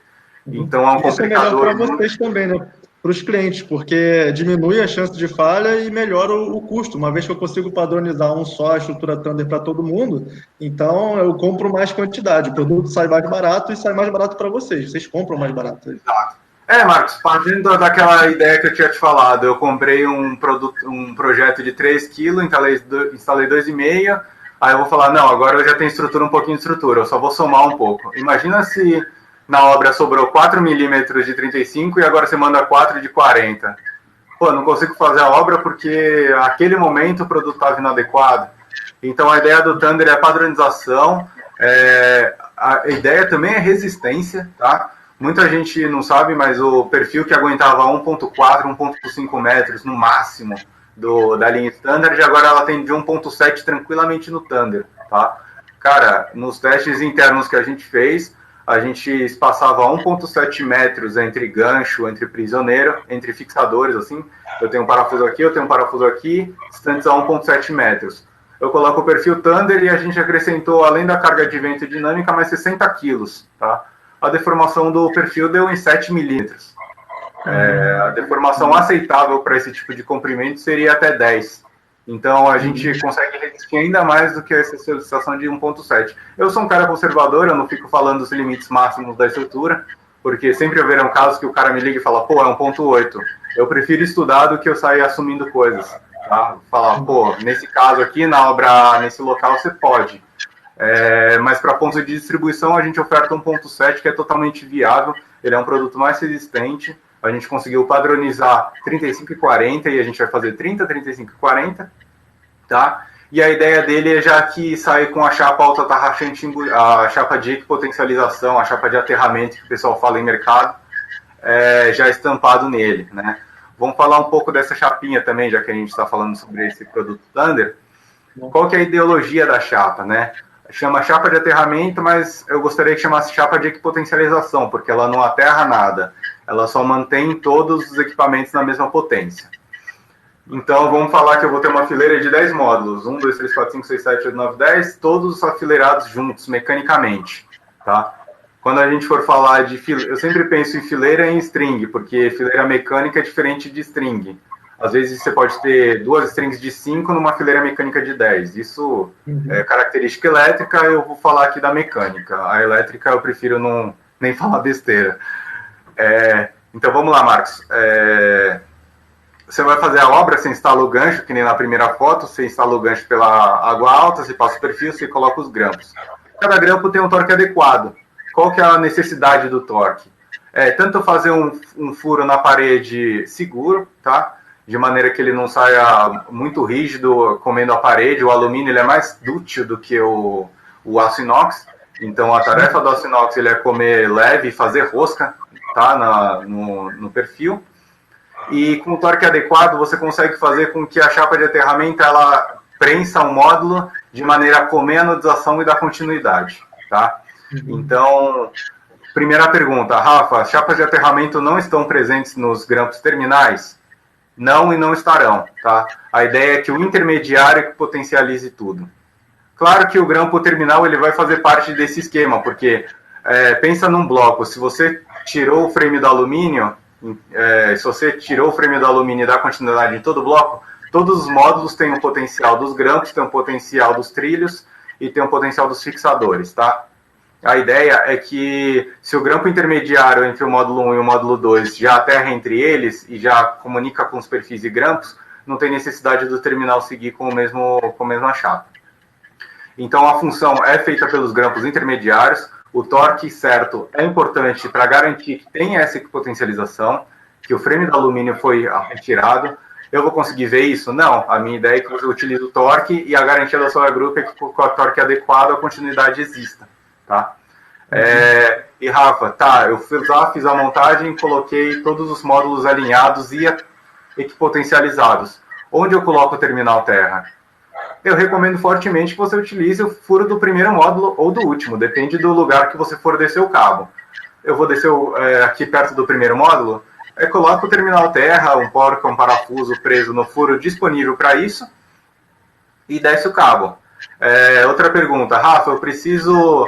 Então é um complicador. Isso é melhor para vocês também, né? Para os clientes, porque diminui a chance de falha e melhora o custo. Uma vez que eu consigo padronizar a estrutura Thunder para todo mundo, então eu compro mais quantidade. O produto sai mais barato e sai mais barato para vocês. Vocês compram mais barato. Exato. Marcos, partindo daquela ideia que eu tinha te falado, eu comprei um projeto de 3 kg, instalei 2,5, aí eu vou falar, não, agora eu já tenho um pouquinho de estrutura, eu só vou somar um pouco. Imagina se na obra sobrou 4 milímetros de 35 e agora você manda 4 de 40. Pô, não consigo fazer a obra porque naquele momento o produto estava inadequado. Então a ideia do Thunder é a padronização, a ideia também é resistência, tá? Muita gente não sabe, mas o perfil que aguentava 1.4, 1.5 metros no máximo da linha Standard, agora ela tem de 1.7 tranquilamente no Thunder, tá? Cara, nos testes internos que a gente fez, a gente espaçava 1.7 metros entre gancho, entre prisioneiro, entre fixadores, assim. Eu tenho um parafuso aqui, distantes a 1.7 metros. Eu coloco o perfil Thunder e a gente acrescentou, além da carga de vento dinâmica, mais 60 quilos, tá? A deformação do perfil deu em 7 milímetros. A deformação aceitável para esse tipo de comprimento seria até 10. Então, a gente consegue resistir ainda mais do que essa solicitação de 1.7. Eu sou um cara conservador, eu não fico falando dos limites máximos da estrutura, porque sempre haverão casos que o cara me liga e fala, pô, é 1.8. Eu prefiro estudar do que eu sair assumindo coisas. Tá? Falar, pô, nesse caso aqui, na obra, nesse local, você pode. Mas para pontos de distribuição a gente oferta 1.7, que é totalmente viável, ele é um produto mais resistente, a gente conseguiu padronizar 35 e 40 e a gente vai fazer 30, 35 e 40, tá? E a ideia dele é já que sair com a chapa alta tarrachante, a chapa de potencialização, a chapa de aterramento que o pessoal fala em mercado, já estampado nele, né? Vamos falar um pouco dessa chapinha também, já que a gente está falando sobre esse produto Thunder. Qual que é a ideologia da chapa, né? Chama chapa de aterramento, mas eu gostaria que chamasse chapa de equipotencialização, porque ela não aterra nada. Ela só mantém todos os equipamentos na mesma potência. Então, vamos falar que eu vou ter uma fileira de 10 módulos. 1, 2, 3, 4, 5, 6, 7, 8, 9, 10, todos afileirados juntos, mecanicamente. Tá? Quando a gente for falar de fileira, eu sempre penso em fileira e em string, porque fileira mecânica é diferente de string. Às vezes você pode ter 2 strings de 5 numa fileira mecânica de 10. Isso é característica elétrica, eu vou falar aqui da mecânica. A elétrica eu prefiro nem falar besteira. Então vamos lá, Marcos. Você vai fazer a obra, você instala o gancho, que nem na primeira foto, você instala o gancho pela água alta, você passa o perfil, você coloca os grampos. Cada grampo tem um torque adequado. Qual que é a necessidade do torque? Tanto fazer um furo na parede seguro, tá? De maneira que ele não saia muito rígido, comendo a parede. O alumínio ele é mais dúctil do que o aço inox. Então, a tarefa do aço inox ele é comer leve e fazer rosca, tá? no perfil. E com o torque adequado, você consegue fazer com que a chapa de aterramento ela prensa o módulo de maneira a comer a anodização e dar continuidade, tá? Então, primeira pergunta, Rafa, as chapas de aterramento não estão presentes nos grampos terminais? Não e não estarão, tá? A ideia é que o intermediário que potencialize tudo. Claro que o grampo terminal ele vai fazer parte desse esquema, porque pensa num bloco, se você tirou o frame do alumínio, e dá continuidade em todo o bloco, todos os módulos têm um potencial dos grampos, têm um potencial dos trilhos e tem um potencial dos fixadores, tá? A ideia é que se o grampo intermediário entre o módulo 1 e o módulo 2 já aterra entre eles e já comunica com os perfis de grampos, não tem necessidade do terminal seguir com a mesma chapa. Então a função é feita pelos grampos intermediários, o torque certo é importante para garantir que tem essa potencialização, que o frame do alumínio foi retirado. Eu vou conseguir ver isso? Não. A minha ideia é que você utilize o torque e a garantia da sua grupo é que com o torque adequado a continuidade exista. Tá? E Rafa, tá, eu fiz a montagem, coloquei todos os módulos alinhados e equipotencializados. Onde eu coloco o terminal terra? Eu recomendo fortemente que você utilize o furo do primeiro módulo ou do último, depende do lugar que você for descer o cabo. Eu vou descer aqui perto do primeiro módulo, coloco o terminal terra, um porca, um parafuso preso no furo disponível para isso e desce o cabo. Outra pergunta, Rafa, eu preciso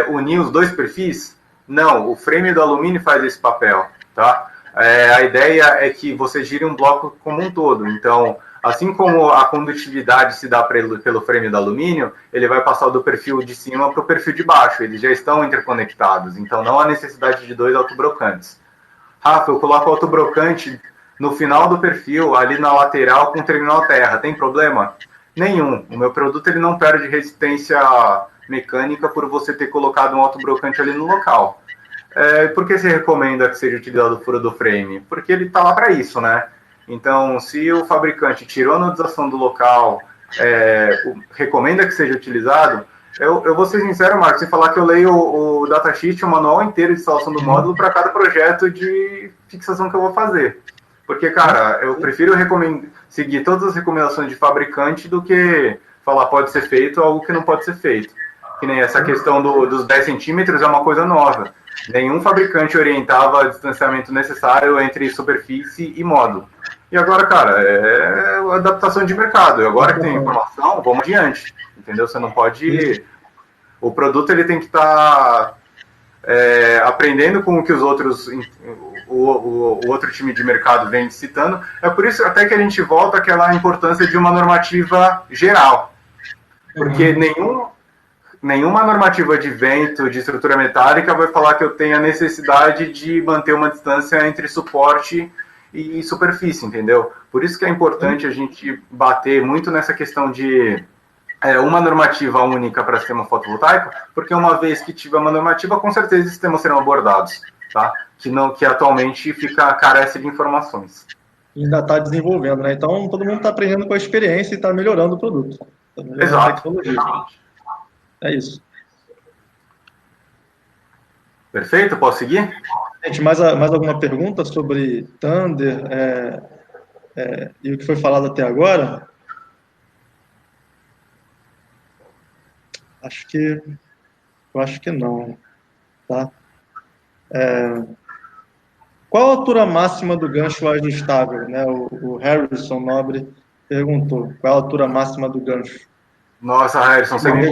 unir os dois perfis? Não, o frame do alumínio faz esse papel, tá? A ideia é que você gire um bloco como um todo, então, assim como a condutividade se dá pelo frame do alumínio, ele vai passar do perfil de cima para o perfil de baixo, eles já estão interconectados, então não há necessidade de dois autobrocantes. Rafa, eu coloco o autobrocante no final do perfil, ali na lateral com o terminal terra, tem problema? Nenhum. O meu produto ele não perde resistência mecânica por você ter colocado um autobrocante ali no local. Por que você recomenda que seja utilizado o furo do frame? Porque ele está lá para isso, né? Então, se o fabricante tirou a anodização do local, recomenda que seja utilizado, eu vou ser sincero, Marcos, sem falar que eu leio o datasheet, o manual inteiro de instalação do módulo para cada projeto de fixação que eu vou fazer. Porque, cara, eu prefiro seguir todas as recomendações de fabricante do que falar pode ser feito algo que não pode ser feito. Que nem essa questão dos 10 centímetros é uma coisa nova. Nenhum fabricante orientava o distanciamento necessário entre superfície e módulo. E agora, cara, é adaptação de mercado. E agora que tem informação, vamos adiante. Entendeu? Você não pode... O produto ele tem que estar aprendendo com o que os outros... O outro time de mercado vem citando. É por isso até que a gente volta àquela importância de uma normativa geral. Porque nenhuma normativa de vento, de estrutura metálica, vai falar que eu tenho a necessidade de manter uma distância entre suporte e superfície, entendeu? Por isso que é importante a gente bater muito nessa questão de uma normativa única para sistema fotovoltaico, porque uma vez que tiver uma normativa, com certeza os sistemas serão abordados, tá? Que atualmente carece de informações. E ainda está desenvolvendo, né? Então, todo mundo está aprendendo com a experiência e está melhorando o produto. Tá melhorando Exato. a tecnologia. É isso. Perfeito? Posso seguir? Gente, mais alguma pergunta sobre Thunder e o que foi falado até agora? Eu acho que não. Tá? Qual a altura máxima do gancho ajustável? Né? O Harrison Nobre perguntou. Qual a altura máxima do gancho? Nossa, Harrison, você me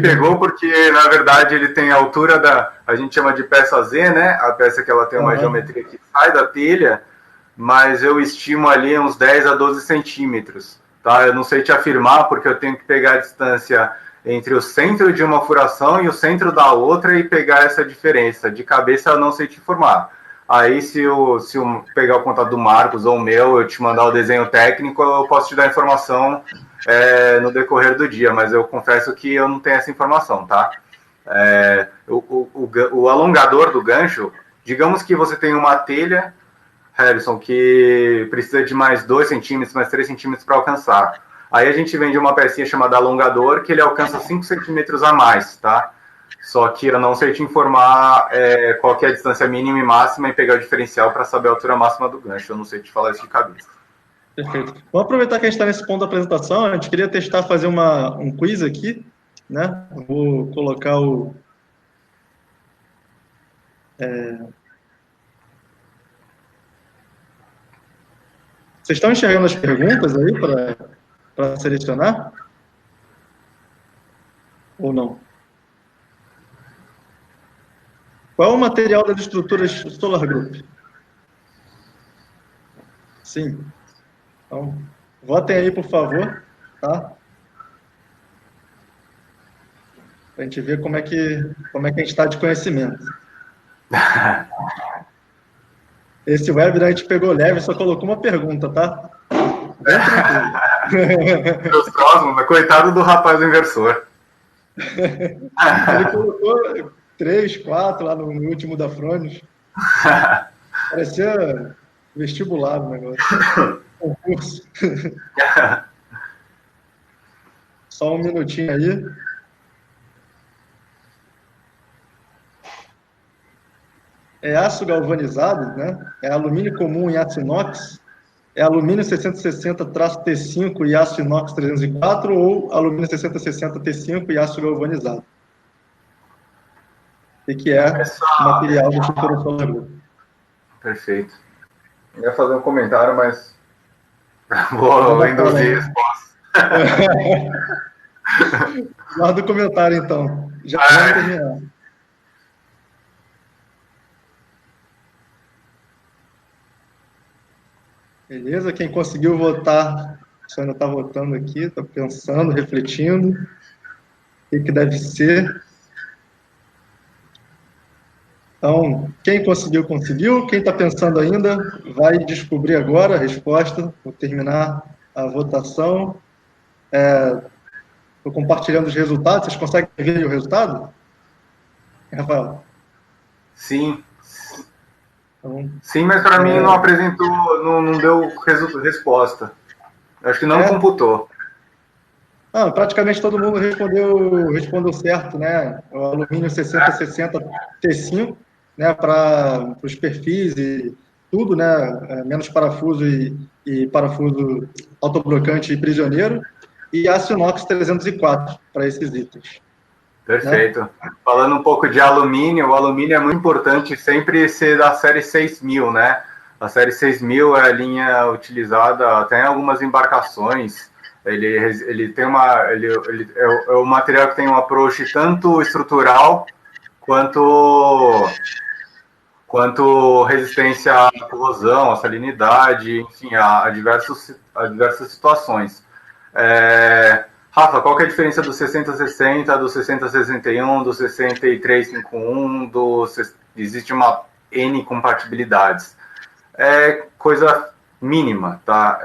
pegou porque, na verdade, ele tem a altura a gente chama de peça Z, né? A peça que ela tem uma geometria que sai da telha, mas eu estimo ali uns 10 a 12 centímetros, tá? Eu não sei te afirmar porque eu tenho que pegar a distância entre o centro de uma furação e o centro da outra e pegar essa diferença. De cabeça eu não sei te informar. Aí, se eu pegar o contato do Marcos ou o meu, eu te mandar o desenho técnico, eu posso te dar a informação no decorrer do dia, mas eu confesso que eu não tenho essa informação, tá? O alongador do gancho, digamos que você tem uma telha, Harrison, que precisa de mais 2 centímetros, mais 3 centímetros para alcançar. Aí a gente vende uma pecinha chamada alongador, que ele alcança 5 centímetros a mais, tá? Só que eu não sei te informar qual que é a distância mínima e máxima e pegar o diferencial para saber a altura máxima do gancho. Eu não sei te falar isso de cabeça. Perfeito. Vamos aproveitar que a gente está nesse ponto da apresentação. A gente queria testar, fazer um quiz aqui, né? Vou colocar o... Vocês estão enxergando as perguntas aí para selecionar? Ou não? Qual é o material das estruturas Solar Group? Sim. Então, votem aí, por favor. Tá? a gente ver como é que a gente está de conhecimento. Esse webinar a gente pegou leve, só colocou uma pergunta, tá? Bem tranquilo. Os próximos, mas coitado do rapaz do inversor. Ele colocou 3, 4 lá no último da Frones. Parecia vestibular o negócio. Concurso. Só um minutinho aí. É aço galvanizado, né? É alumínio comum e aço inox. É alumínio 6060-T5 e aço inox 304 ou alumínio 6060 T5 e aço galvanizado? O que é o material do Futuro Solar Group? Perfeito. Eu ia fazer um comentário, mas vou induzir a resposta. Guarda o comentário, então. Já vamos terminar. Beleza? Quem conseguiu votar, só ainda está votando aqui, está pensando, refletindo. O que deve ser. Então, quem conseguiu, conseguiu. Quem está pensando ainda, vai descobrir agora a resposta. Vou terminar a votação. Estou compartilhando os resultados. Vocês conseguem ver o resultado? Rafael? Sim. Então, sim, mas para mim não apresentou, não deu resposta. Acho que não computou. Praticamente todo mundo respondeu certo, né? O alumínio 6060 T5, né? Para os perfis e tudo, né? Menos parafuso e parafuso autoblocante e prisioneiro. E aço inox 304 para esses itens. Perfeito. Né? Falando um pouco de alumínio, o alumínio é muito importante sempre ser da série 6000, né? A série 6000 é a linha utilizada até em algumas embarcações. Ele tem ele é o material que tem um approach tanto estrutural quanto resistência à corrosão, à salinidade, enfim, a diversas situações. Rafa, qual que é a diferença do 6060, do 6061, do 6351, existe uma N compatibilidades. É coisa mínima, tá?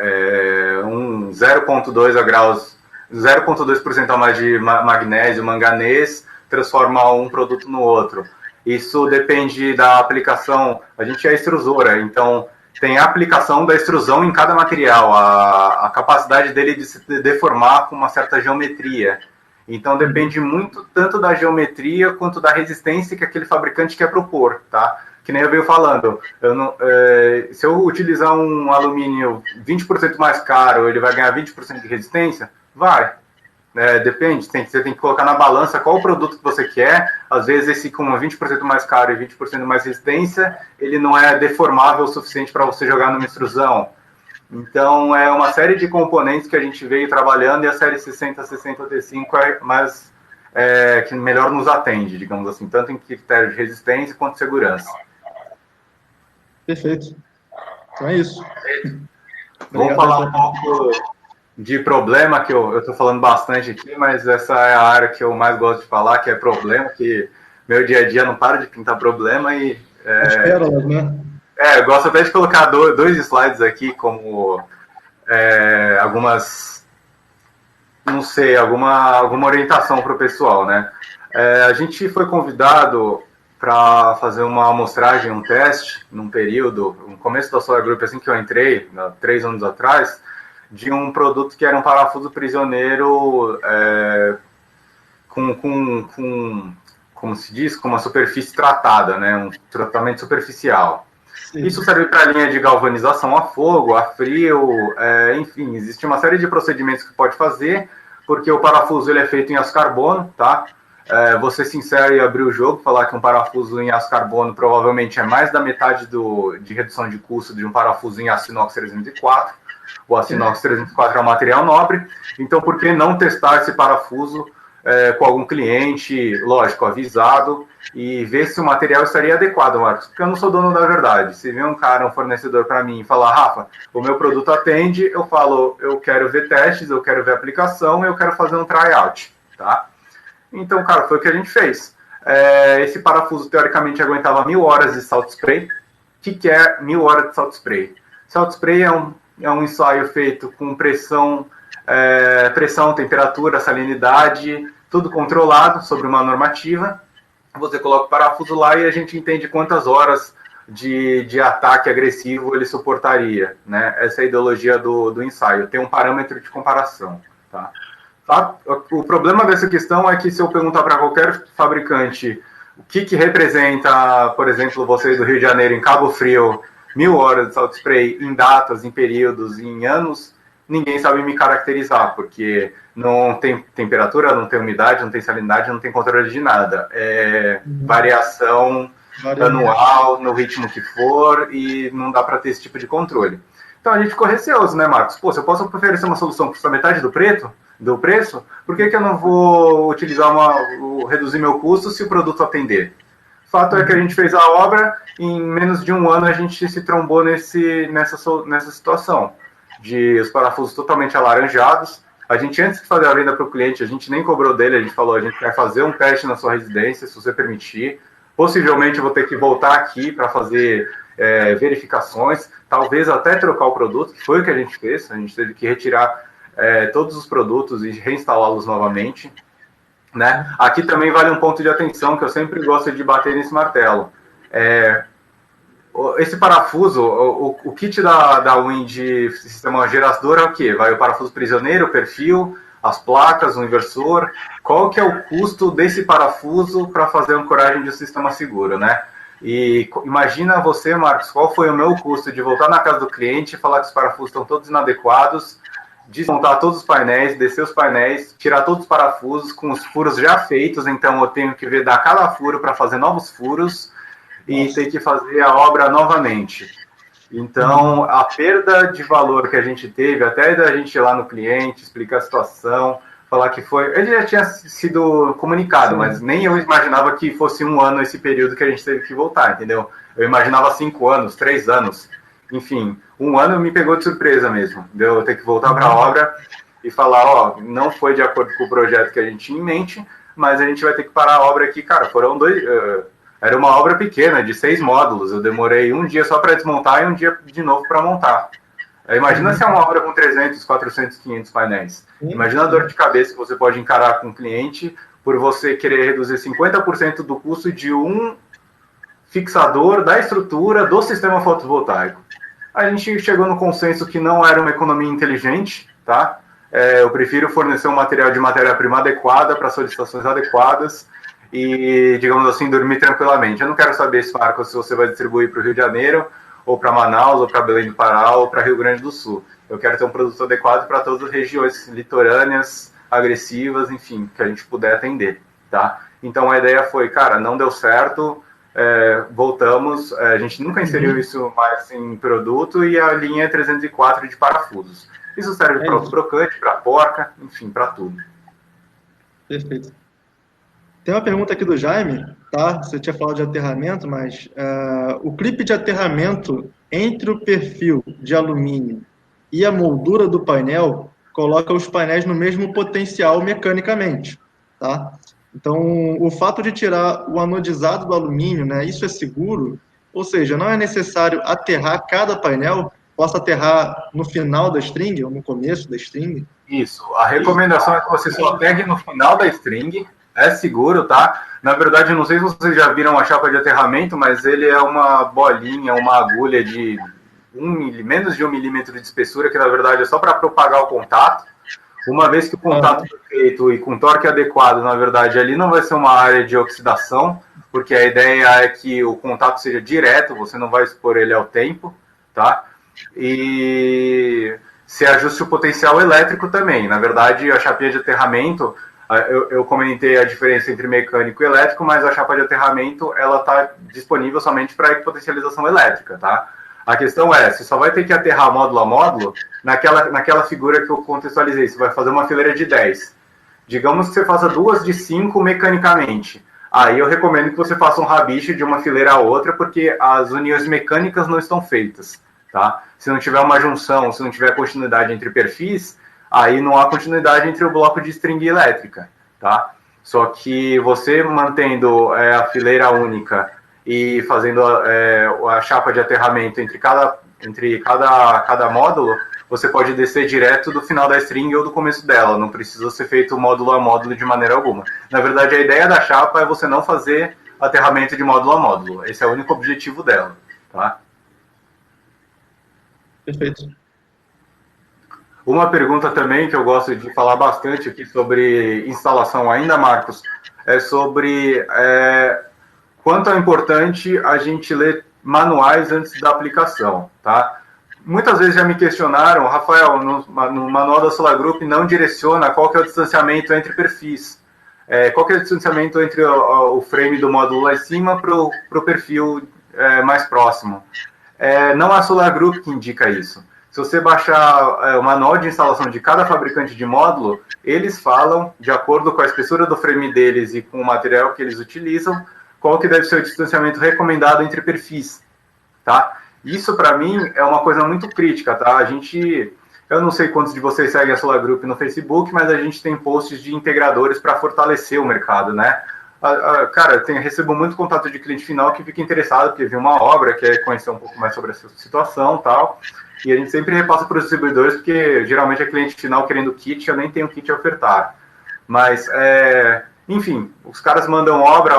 Um 0,2% a mais de magnésio, manganês, transforma um produto no outro. Isso depende da aplicação. A gente é extrusora, então tem a aplicação da extrusão em cada material, a capacidade dele de se deformar com uma certa geometria. Então depende muito tanto da geometria quanto da resistência que aquele fabricante quer propor, tá? Que nem eu venho falando, se eu utilizar um alumínio 20% mais caro, ele vai ganhar 20% de resistência? Vai. Depende, você tem que colocar na balança qual o produto que você quer. Às vezes esse com 20% mais caro e 20% mais resistência, ele não é deformável o suficiente para você jogar numa extrusão. Então é uma série de componentes que a gente veio trabalhando e a série 6060 T5 é mais que melhor nos atende, digamos assim, tanto em critério de resistência quanto de segurança. Perfeito. Então é isso. Vamos falar um pouco de problema, que eu estou falando bastante aqui, mas essa é a área que eu mais gosto de falar, que é problema, que meu dia a dia não para de pintar problema e... pérolas, né? Eu gosto até de colocar dois slides aqui como algumas... não sei, alguma orientação para o pessoal, né? A gente foi convidado para fazer uma amostragem, um teste, num período, no começo da Solar Group, assim que eu entrei, 3 anos atrás, de um produto que era um parafuso prisioneiro como se diz, com uma superfície tratada, né? Um tratamento superficial. Sim. Isso serve para a linha de galvanização a fogo, a frio, enfim, existe uma série de procedimentos que pode fazer, porque o parafuso ele é feito em aço carbono, tá? Vou ser sincero e abrir o jogo, falar que um parafuso em aço carbono provavelmente é mais da metade de redução de custo de um parafuso em aço inox 304. O aço inox 304 é um material nobre, então por que não testar esse parafuso com algum cliente, lógico, avisado, e ver se o material estaria adequado, Marcos, porque eu não sou dono da verdade. Se vem um fornecedor para mim e falar, Rafa, o meu produto atende, eu falo, eu quero ver testes, eu quero ver aplicação, eu quero fazer um tryout, tá? Então, cara, foi o que a gente fez. Esse parafuso, teoricamente, aguentava 1000 horas de salt spray. O que é 1000 horas de salt spray? Salt spray é um ensaio feito com pressão, temperatura, salinidade, tudo controlado sobre uma normativa. Você coloca o parafuso lá e a gente entende quantas horas de ataque agressivo ele suportaria, né? Essa é a ideologia do ensaio, tem um parâmetro de comparação, tá? O problema dessa questão é que se eu perguntar para qualquer fabricante o que representa, por exemplo, vocês do Rio de Janeiro em Cabo Frio, 1000 horas de salt spray em datas, em períodos, em anos, ninguém sabe me caracterizar, porque não tem temperatura, não tem umidade, não tem salinidade, não tem controle de nada. Variação anual, no ritmo que for, e não dá para ter esse tipo de controle. Então a gente ficou receoso, né, Marcos? Pô, se eu posso oferecer uma solução que custa metade do preço, por que eu não vou utilizar reduzir meu custo se o produto atender? O fato é que a gente fez a obra e em menos de um ano a gente se trombou nessa situação de os parafusos totalmente alaranjados. A gente, antes de fazer a venda para o cliente, a gente nem cobrou dele, a gente falou, a gente vai fazer um teste na sua residência, se você permitir. Possivelmente eu vou ter que voltar aqui para fazer verificações, talvez até trocar o produto, que foi o que a gente fez. A gente teve que retirar todos os produtos e reinstalá-los novamente, né? Aqui também vale um ponto de atenção que eu sempre gosto de bater nesse martelo. Esse parafuso, o kit da Wind sistema gerador é o quê? Vai o parafuso prisioneiro, o perfil, as placas, o inversor. Qual que é o custo desse parafuso para fazer a ancoragem de um sistema seguro, né? E imagina você, Marcos, qual foi o meu custo de voltar na casa do cliente e falar que os parafusos estão todos inadequados, desmontar todos os painéis, descer os painéis, tirar todos os parafusos com os furos já feitos, então eu tenho que vedar cada furo para fazer novos furos e ter que fazer a obra novamente. Então, a perda de valor que a gente teve, até da gente ir lá no cliente, explicar a situação, falar que foi... Ele já tinha sido comunicado, mas nem eu imaginava que fosse um ano esse período que a gente teve que voltar, entendeu? Eu imaginava 5 anos, 3 anos, enfim. Um ano me pegou de surpresa mesmo, de eu ter que voltar para a obra e falar, não foi de acordo com o projeto que a gente tinha em mente, mas a gente vai ter que parar a obra aqui. Cara, foram 2... Era uma obra pequena, de 6 módulos. Eu demorei um dia só para desmontar e um dia de novo para montar. Imagina se é uma obra com 300, 400, 500 painéis. Imagina a dor de cabeça que você pode encarar com o cliente por você querer reduzir 50% do custo de um fixador da estrutura do sistema fotovoltaico. A gente chegou no consenso que não era uma economia inteligente, tá? Eu prefiro fornecer um material de matéria-prima adequada para solicitações adequadas e, digamos assim, dormir tranquilamente. Eu não quero saber, Marcos, se você vai distribuir para o Rio de Janeiro, ou para Manaus, ou para Belém do Pará, ou para Rio Grande do Sul. Eu quero ter um produto adequado para todas as regiões litorâneas, agressivas, enfim, que a gente puder atender, tá? Então a ideia foi, cara, não deu certo, voltamos, a gente nunca inseriu isso mais em produto, e a linha é 304 de parafusos. Isso serve para o crocante, para a porca, enfim, para tudo. Perfeito. Tem uma pergunta aqui do Jaime, tá? Você tinha falado de aterramento, mas o clipe de aterramento entre o perfil de alumínio e a moldura do painel coloca os painéis no mesmo potencial mecanicamente, tá? Então, o fato de tirar o anodizado do alumínio, né, isso é seguro? Ou seja, não é necessário aterrar cada painel? Posso aterrar no final da string ou no começo da string? Isso. A recomendação é que você só aterre no final da string. É seguro, tá? Na verdade, eu não sei se vocês já viram a chapa de aterramento, mas ele é uma bolinha, uma agulha de menos de 1 milímetro de espessura, que na verdade é só para propagar o contato. Uma vez que o contato é feito e com torque adequado, na verdade, ali não vai ser uma área de oxidação, porque a ideia é que o contato seja direto, você não vai expor ele ao tempo, tá? E se ajuste o potencial elétrico também. Na verdade, a chapinha de aterramento... Eu comentei a diferença entre mecânico e elétrico, mas a chapa de aterramento ela está disponível somente para potencialização elétrica, tá? A questão é, você só vai ter que aterrar módulo a módulo naquela figura que eu contextualizei. Você vai fazer uma fileira de 10. Digamos que você faça 2 de 5 mecanicamente. Aí eu recomendo que você faça um rabicho de uma fileira a outra, porque as uniões mecânicas não estão feitas, tá? Se não tiver uma junção, se não tiver continuidade entre perfis, aí não há continuidade entre o bloco de string elétrica, tá? Só que você mantendo a fileira única e fazendo a chapa de aterramento entre cada módulo, você pode descer direto do final da string ou do começo dela, não precisa ser feito módulo a módulo de maneira alguma. Na verdade, a ideia da chapa é você não fazer aterramento de módulo a módulo. Esse é o único objetivo dela, tá? Perfeito. Uma pergunta também que eu gosto de falar bastante aqui sobre instalação ainda, Marcos, é sobre quanto é importante a gente ler manuais antes da aplicação, tá? Muitas vezes já me questionaram, Rafael, no manual da Solar Group não direciona qual que é o distanciamento entre perfis. Qual que é o distanciamento entre o frame do módulo lá em cima para o perfil mais próximo. Não é a Solar Group que indica isso. Se você baixar o manual de instalação de cada fabricante de módulo, eles falam, de acordo com a espessura do frame deles e com o material que eles utilizam, qual que deve ser o distanciamento recomendado entre perfis, tá? Isso, para mim, é uma coisa muito crítica, tá? Eu não sei quantos de vocês seguem a Solar Group no Facebook, mas a gente tem posts de integradores para fortalecer o mercado, né? Cara, recebo muito contato de cliente final que fica interessado, porque viu uma obra, quer conhecer um pouco mais sobre essa situação e tal, e a gente sempre repassa para os distribuidores, porque geralmente é cliente final querendo kit, eu nem tenho kit a ofertar. Mas, enfim, os caras mandam obra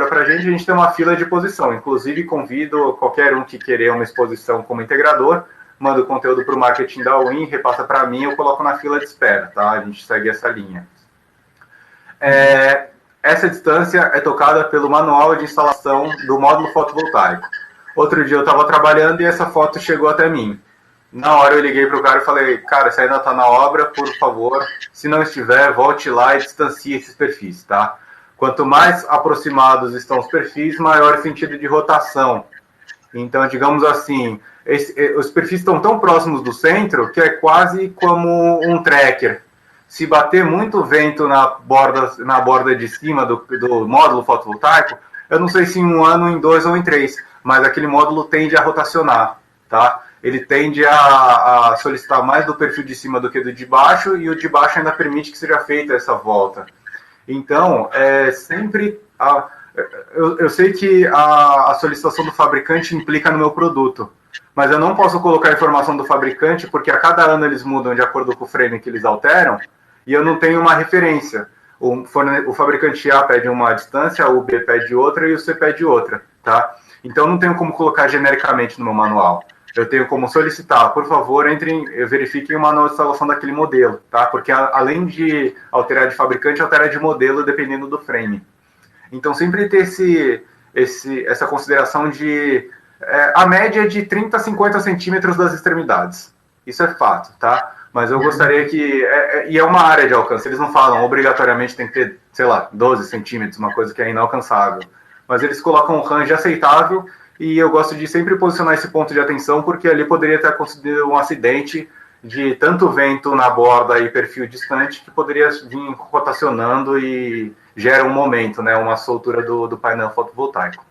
para a gente tem uma fila de posição. Inclusive, convido qualquer um que querer uma exposição como integrador, manda o conteúdo para o marketing da Win, repassa para mim, eu coloco na fila de espera, tá? A gente segue essa linha. Essa distância é tocada pelo manual de instalação do módulo fotovoltaico. Outro dia eu estava trabalhando e essa foto chegou até mim. Na hora eu liguei para o cara e falei, cara, você ainda está na obra, por favor, se não estiver, volte lá e distancie esses perfis, tá? Quanto mais aproximados estão os perfis, maior o sentido de rotação. Então, digamos assim, os perfis estão tão próximos do centro que é quase como um tracker. Se bater muito vento na borda de cima do módulo fotovoltaico, eu não sei se em 1 ano, em 2 ou em 3, mas aquele módulo tende a rotacionar, tá? Ele tende a solicitar mais do perfil de cima do que do de baixo, e o de baixo ainda permite que seja feita essa volta. Então, sempre... Eu sei que a solicitação do fabricante implica no meu produto, mas eu não posso colocar a informação do fabricante, porque a cada ano eles mudam de acordo com o frame que eles alteram, e eu não tenho uma referência. O fabricante A pede uma distância, o B pede outra e o C pede outra, tá? Então, eu não tenho como colocar genericamente no meu manual. Eu tenho como solicitar, por favor, verifiquem o manual de instalação daquele modelo, tá? Porque além de alterar de fabricante, altera de modelo dependendo do frame. Então, sempre ter essa consideração de a média de 30 a 50 centímetros das extremidades. Isso é fato, tá? Mas eu gostaria que... e é uma área de alcance. Eles não falam, obrigatoriamente tem que ter, sei lá, 12 centímetros, uma coisa que é inalcançável. Mas eles colocam um range aceitável, e eu gosto de sempre posicionar esse ponto de atenção, porque ali poderia ter acontecido um acidente de tanto vento na borda e perfil distante, que poderia vir rotacionando e gera um momento, né, uma soltura do painel fotovoltaico.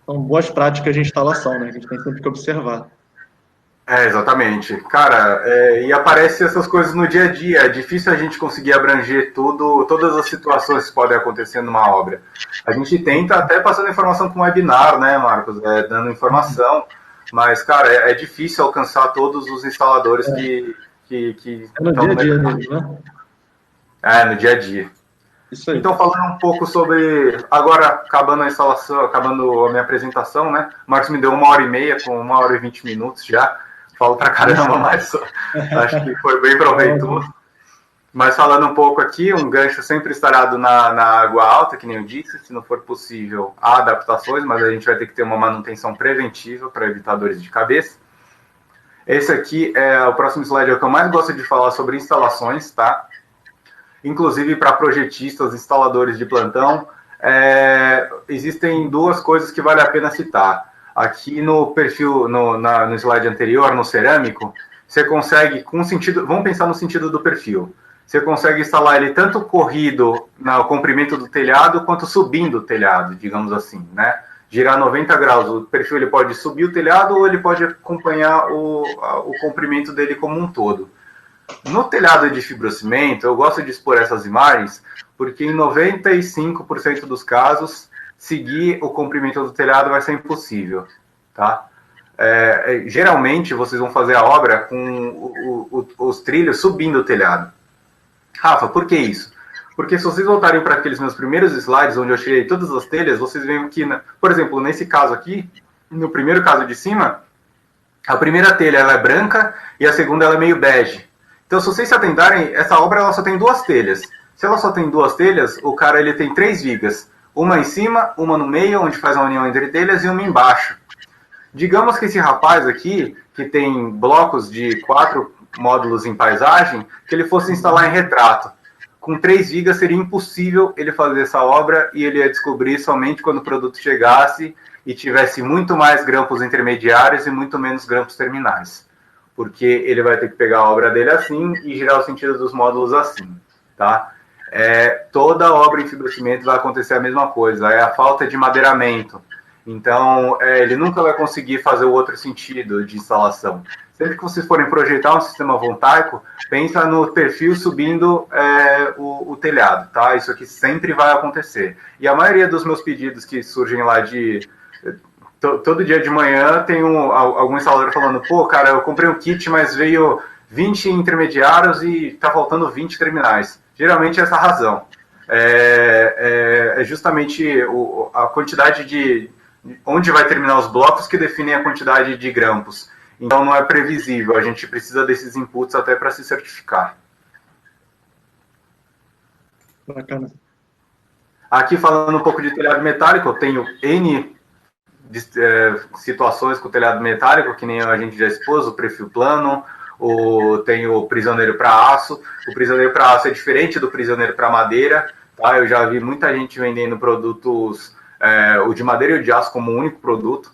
São boas práticas de instalação, né? A gente tem sempre que observar. Exatamente. Cara, e aparecem essas coisas no dia a dia. É difícil a gente conseguir abranger todas as situações que podem acontecer numa obra. A gente tenta até passando informação com webinar, né, Marcos? Dando informação. Mas, cara, é difícil alcançar todos os instaladores que no dia a dia mesmo, né? No dia a dia. Isso aí. Então, falando um pouco sobre... Agora, acabando a instalação, acabando a minha apresentação, né? O Marcos me deu 1h30, com 1h e 20 minutos já. Falo pra caramba, mas acho que foi bem proveitoso. Mas falando um pouco aqui, um gancho sempre instalado na água alta, que nem eu disse, se não for possível, há adaptações, mas a gente vai ter que ter uma manutenção preventiva para evitar dores de cabeça. Esse aqui o próximo slide, é o que eu mais gosto de falar sobre instalações, tá? Inclusive para projetistas, instaladores de plantão, existem 2 coisas que vale a pena citar. Aqui no perfil, no slide anterior, no cerâmico, você consegue, vamos pensar no sentido do perfil. Você consegue instalar ele tanto corrido no comprimento do telhado, quanto subindo o telhado, digamos assim, né? Girar 90 graus. O perfil ele pode subir o telhado ou ele pode acompanhar o comprimento dele como um todo. No telhado de fibrocimento, eu gosto de expor essas imagens, porque em 95% dos casos, seguir o comprimento do telhado vai ser impossível, tá? Geralmente, vocês vão fazer a obra com os trilhos subindo o telhado. Rafa, por que isso? Porque se vocês voltarem para aqueles meus primeiros slides, onde eu tirei todas as telhas, vocês veem que, por exemplo, nesse caso aqui, no primeiro caso de cima, a primeira telha ela é branca e a segunda ela é meio bege. Então, se vocês se atentarem, essa obra ela só tem 2 telhas. Se ela só tem 2 telhas, o cara ele tem 3 vigas. Uma em cima, uma no meio, onde faz a união entre telhas, e uma embaixo. Digamos que esse rapaz aqui, que tem blocos de 4 módulos em paisagem, que ele fosse instalar em retrato. Com 3 vigas seria impossível ele fazer essa obra e ele ia descobrir somente quando o produto chegasse e tivesse muito mais grampos intermediários e muito menos grampos terminais. Porque ele vai ter que pegar a obra dele assim e girar o sentido dos módulos assim, tá? Toda obra em fibrocimento vai acontecer a mesma coisa, é a falta de madeiramento. Então, ele nunca vai conseguir fazer o outro sentido de instalação. Sempre que vocês forem projetar um sistema voltaico, pensa no perfil subindo o telhado, tá? Isso aqui sempre vai acontecer. E a maioria dos meus pedidos que surgem lá de... Todo dia de manhã tem algum instalador falando, pô, cara, eu comprei um kit, mas veio 20 intermediários e tá faltando 20 terminais. Geralmente é essa a razão. É justamente a quantidade de onde vai terminar os blocos que definem a quantidade de grampos. Então não é previsível, a gente precisa desses inputs até para se certificar. Bacana. Aqui falando um pouco de telhado metálico, eu tenho N situações com telhado metálico, que nem a gente já expôs, o perfil plano, tem o prisioneiro para aço. O prisioneiro para aço é diferente do prisioneiro para madeira, tá? Eu já vi muita gente vendendo produtos, o de madeira e o de aço como um único produto.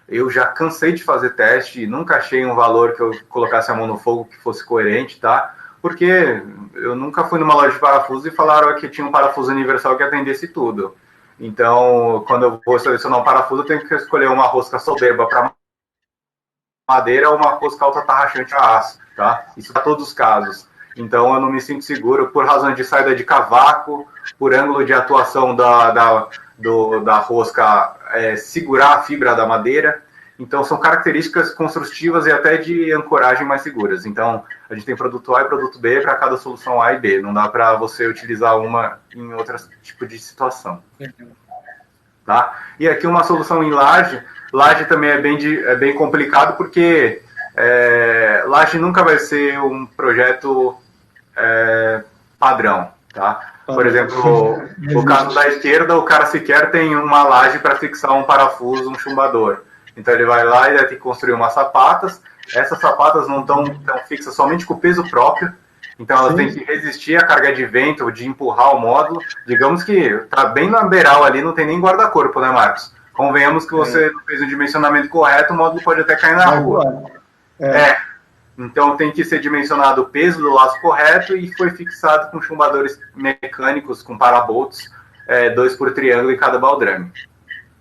Eu já cansei de fazer teste, nunca achei um valor que eu colocasse a mão no fogo que fosse coerente, tá? Porque eu nunca fui numa loja de parafuso e falaram que tinha um parafuso universal que atendesse tudo. Então, quando eu vou selecionar um parafuso, eu tenho que escolher uma rosca soberba para madeira ou uma rosca alta tarrachante a aço, tá? Isso para todos os casos. Então, eu não me sinto seguro por razão de saída de cavaco, por ângulo de atuação da rosca segurar a fibra da madeira. Então, são características construtivas e até de ancoragem mais seguras. Então, a gente tem produto A e produto B para cada solução A e B. Não dá para você utilizar uma em outro tipo de situação. Tá? E aqui uma solução em laje. Laje também é bem complicado porque laje nunca vai ser um projeto padrão. Tá? Por exemplo, no caso da esquerda, o cara sequer tem uma laje para fixar um parafuso, um chumbador. Então ele vai lá e vai ter que construir umas sapatas. Essas sapatas não estão fixas somente com o peso próprio. Então elas têm que resistir à carga de vento, de empurrar o módulo. Digamos que está bem na beiral ali, não tem nem guarda-corpo, né, Marcos? Convenhamos que você não fez o dimensionamento correto, o módulo pode até cair na rua. Então tem que ser dimensionado o peso do laço correto e foi fixado com chumbadores mecânicos, com parabolts, 2 por triângulo em cada baldrame.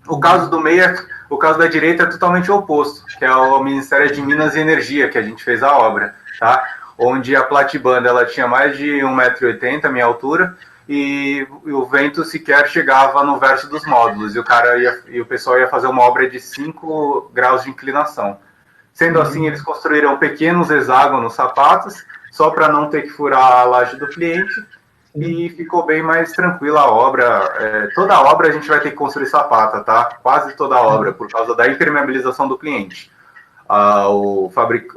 O caso do meio, o caso da direita é totalmente o oposto, que é o Ministério de Minas e Energia, que a gente fez a obra, tá? Onde a platibanda ela tinha mais de 1,80 m, a minha altura, e o vento sequer chegava no verso dos módulos, e o pessoal ia fazer uma obra de 5 graus de inclinação. Sendo assim, eles construíram pequenos hexágonos sapatos, só para não ter que furar a laje do cliente, e ficou bem mais tranquila a obra. Toda a obra a gente vai ter que construir sapata, tá? Quase toda a obra, por causa da impermeabilização do cliente.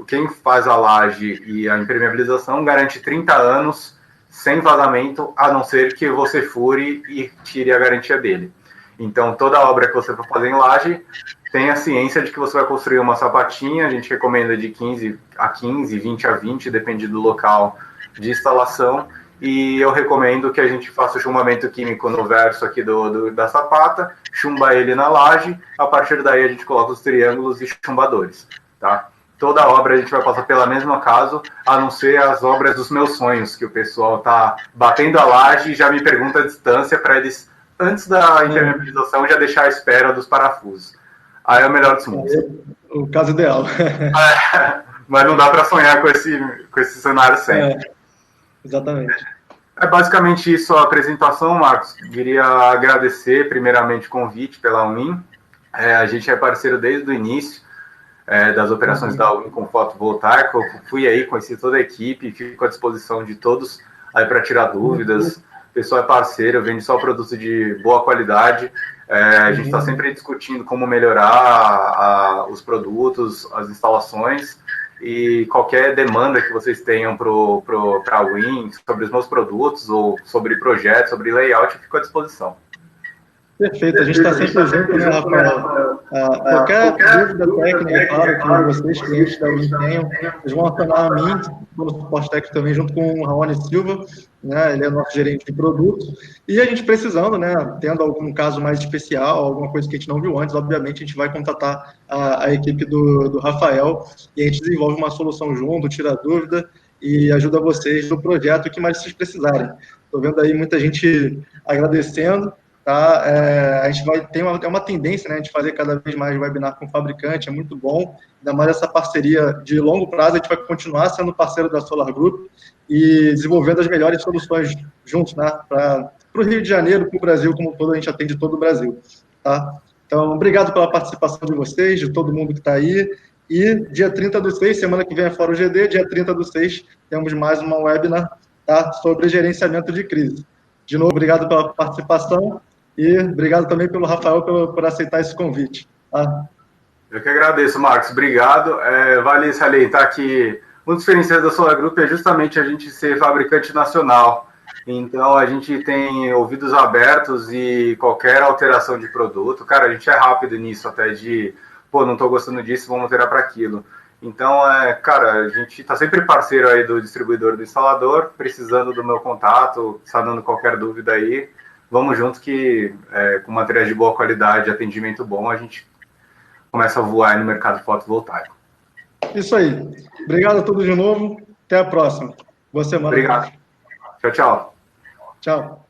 Quem faz a laje e a impermeabilização garante 30 anos sem vazamento, a não ser que você fure e tire a garantia dele. Então, toda obra que você for fazer em laje, tenha ciência de que você vai construir uma sapatinha. A gente recomenda de 15 a 15, 20 a 20, depende do local de instalação. E eu recomendo que a gente faça o chumbamento químico no verso aqui da sapata, chumba ele na laje, a partir daí a gente coloca os triângulos e chumbadores, tá? Toda obra a gente vai passar pela mesma caso, a não ser as obras dos meus sonhos, que o pessoal tá batendo a laje e já me pergunta a distância para eles, antes da impermeabilização, já deixar a espera dos parafusos. Aí é o melhor dos mundos. O caso ideal. Mas não dá para sonhar com esse cenário sempre. Exatamente. É basicamente isso a apresentação, Marcos. Queria agradecer primeiramente o convite pela UIN. A gente é parceiro desde o início das operações da UIN com fotovoltaico. Eu fui aí, conheci toda a equipe, fico à disposição de todos aí para tirar dúvidas. O pessoal é parceiro, vende só produto de boa qualidade. A gente está sempre discutindo como melhorar os produtos, as instalações, e qualquer demanda que vocês tenham para a Win sobre os meus produtos ou sobre projetos, sobre layout, eu fico à disposição. Perfeito, a gente está sempre junto, né, Rafael? Qualquer dúvida técnica, claro, que vocês, clientes da Win, tenham, vocês vão acionar a mim, no suporte técnico também, junto com o Raoni Silva, né, ele é nosso gerente de produtos, e a gente precisando, né, tendo algum caso mais especial, alguma coisa que a gente não viu antes, obviamente a gente vai contatar a equipe do Rafael, e a gente desenvolve uma solução junto, tira dúvida, e ajuda vocês no projeto que mais vocês precisarem. Estou vendo aí muita gente agradecendo. Tá? A gente vai ter uma tendência, né, de fazer cada vez mais webinar com o fabricante, é muito bom, ainda mais essa parceria de longo prazo, a gente vai continuar sendo parceiro da Solar Group e desenvolvendo as melhores soluções juntos, né, para o Rio de Janeiro, para o Brasil como um todo, a gente atende todo o Brasil. Tá? Então, obrigado pela participação de vocês, de todo mundo que está aí, e dia 30/6, semana que vem é Fórum GD, dia 30/6, temos mais uma webinar, tá, sobre gerenciamento de crise. De novo, obrigado pela participação. E obrigado também pelo Rafael por aceitar esse convite. Tá? Eu que agradeço, Marcos. Obrigado. Vale salientar que um dos diferenciais da Solar Group é justamente a gente ser fabricante nacional. Então, a gente tem ouvidos abertos e qualquer alteração de produto, cara, a gente é rápido nisso, até de, não estou gostando disso, vamos alterar para aquilo. Então, cara, a gente está sempre parceiro aí do distribuidor, do instalador, precisando do meu contato, está dando qualquer dúvida aí, vamos junto que com materiais de boa qualidade, atendimento bom, a gente começa a voar no mercado fotovoltaico. Isso aí. Obrigado a todos de novo. Até a próxima. Boa semana. Obrigado. Tchau, tchau. Tchau.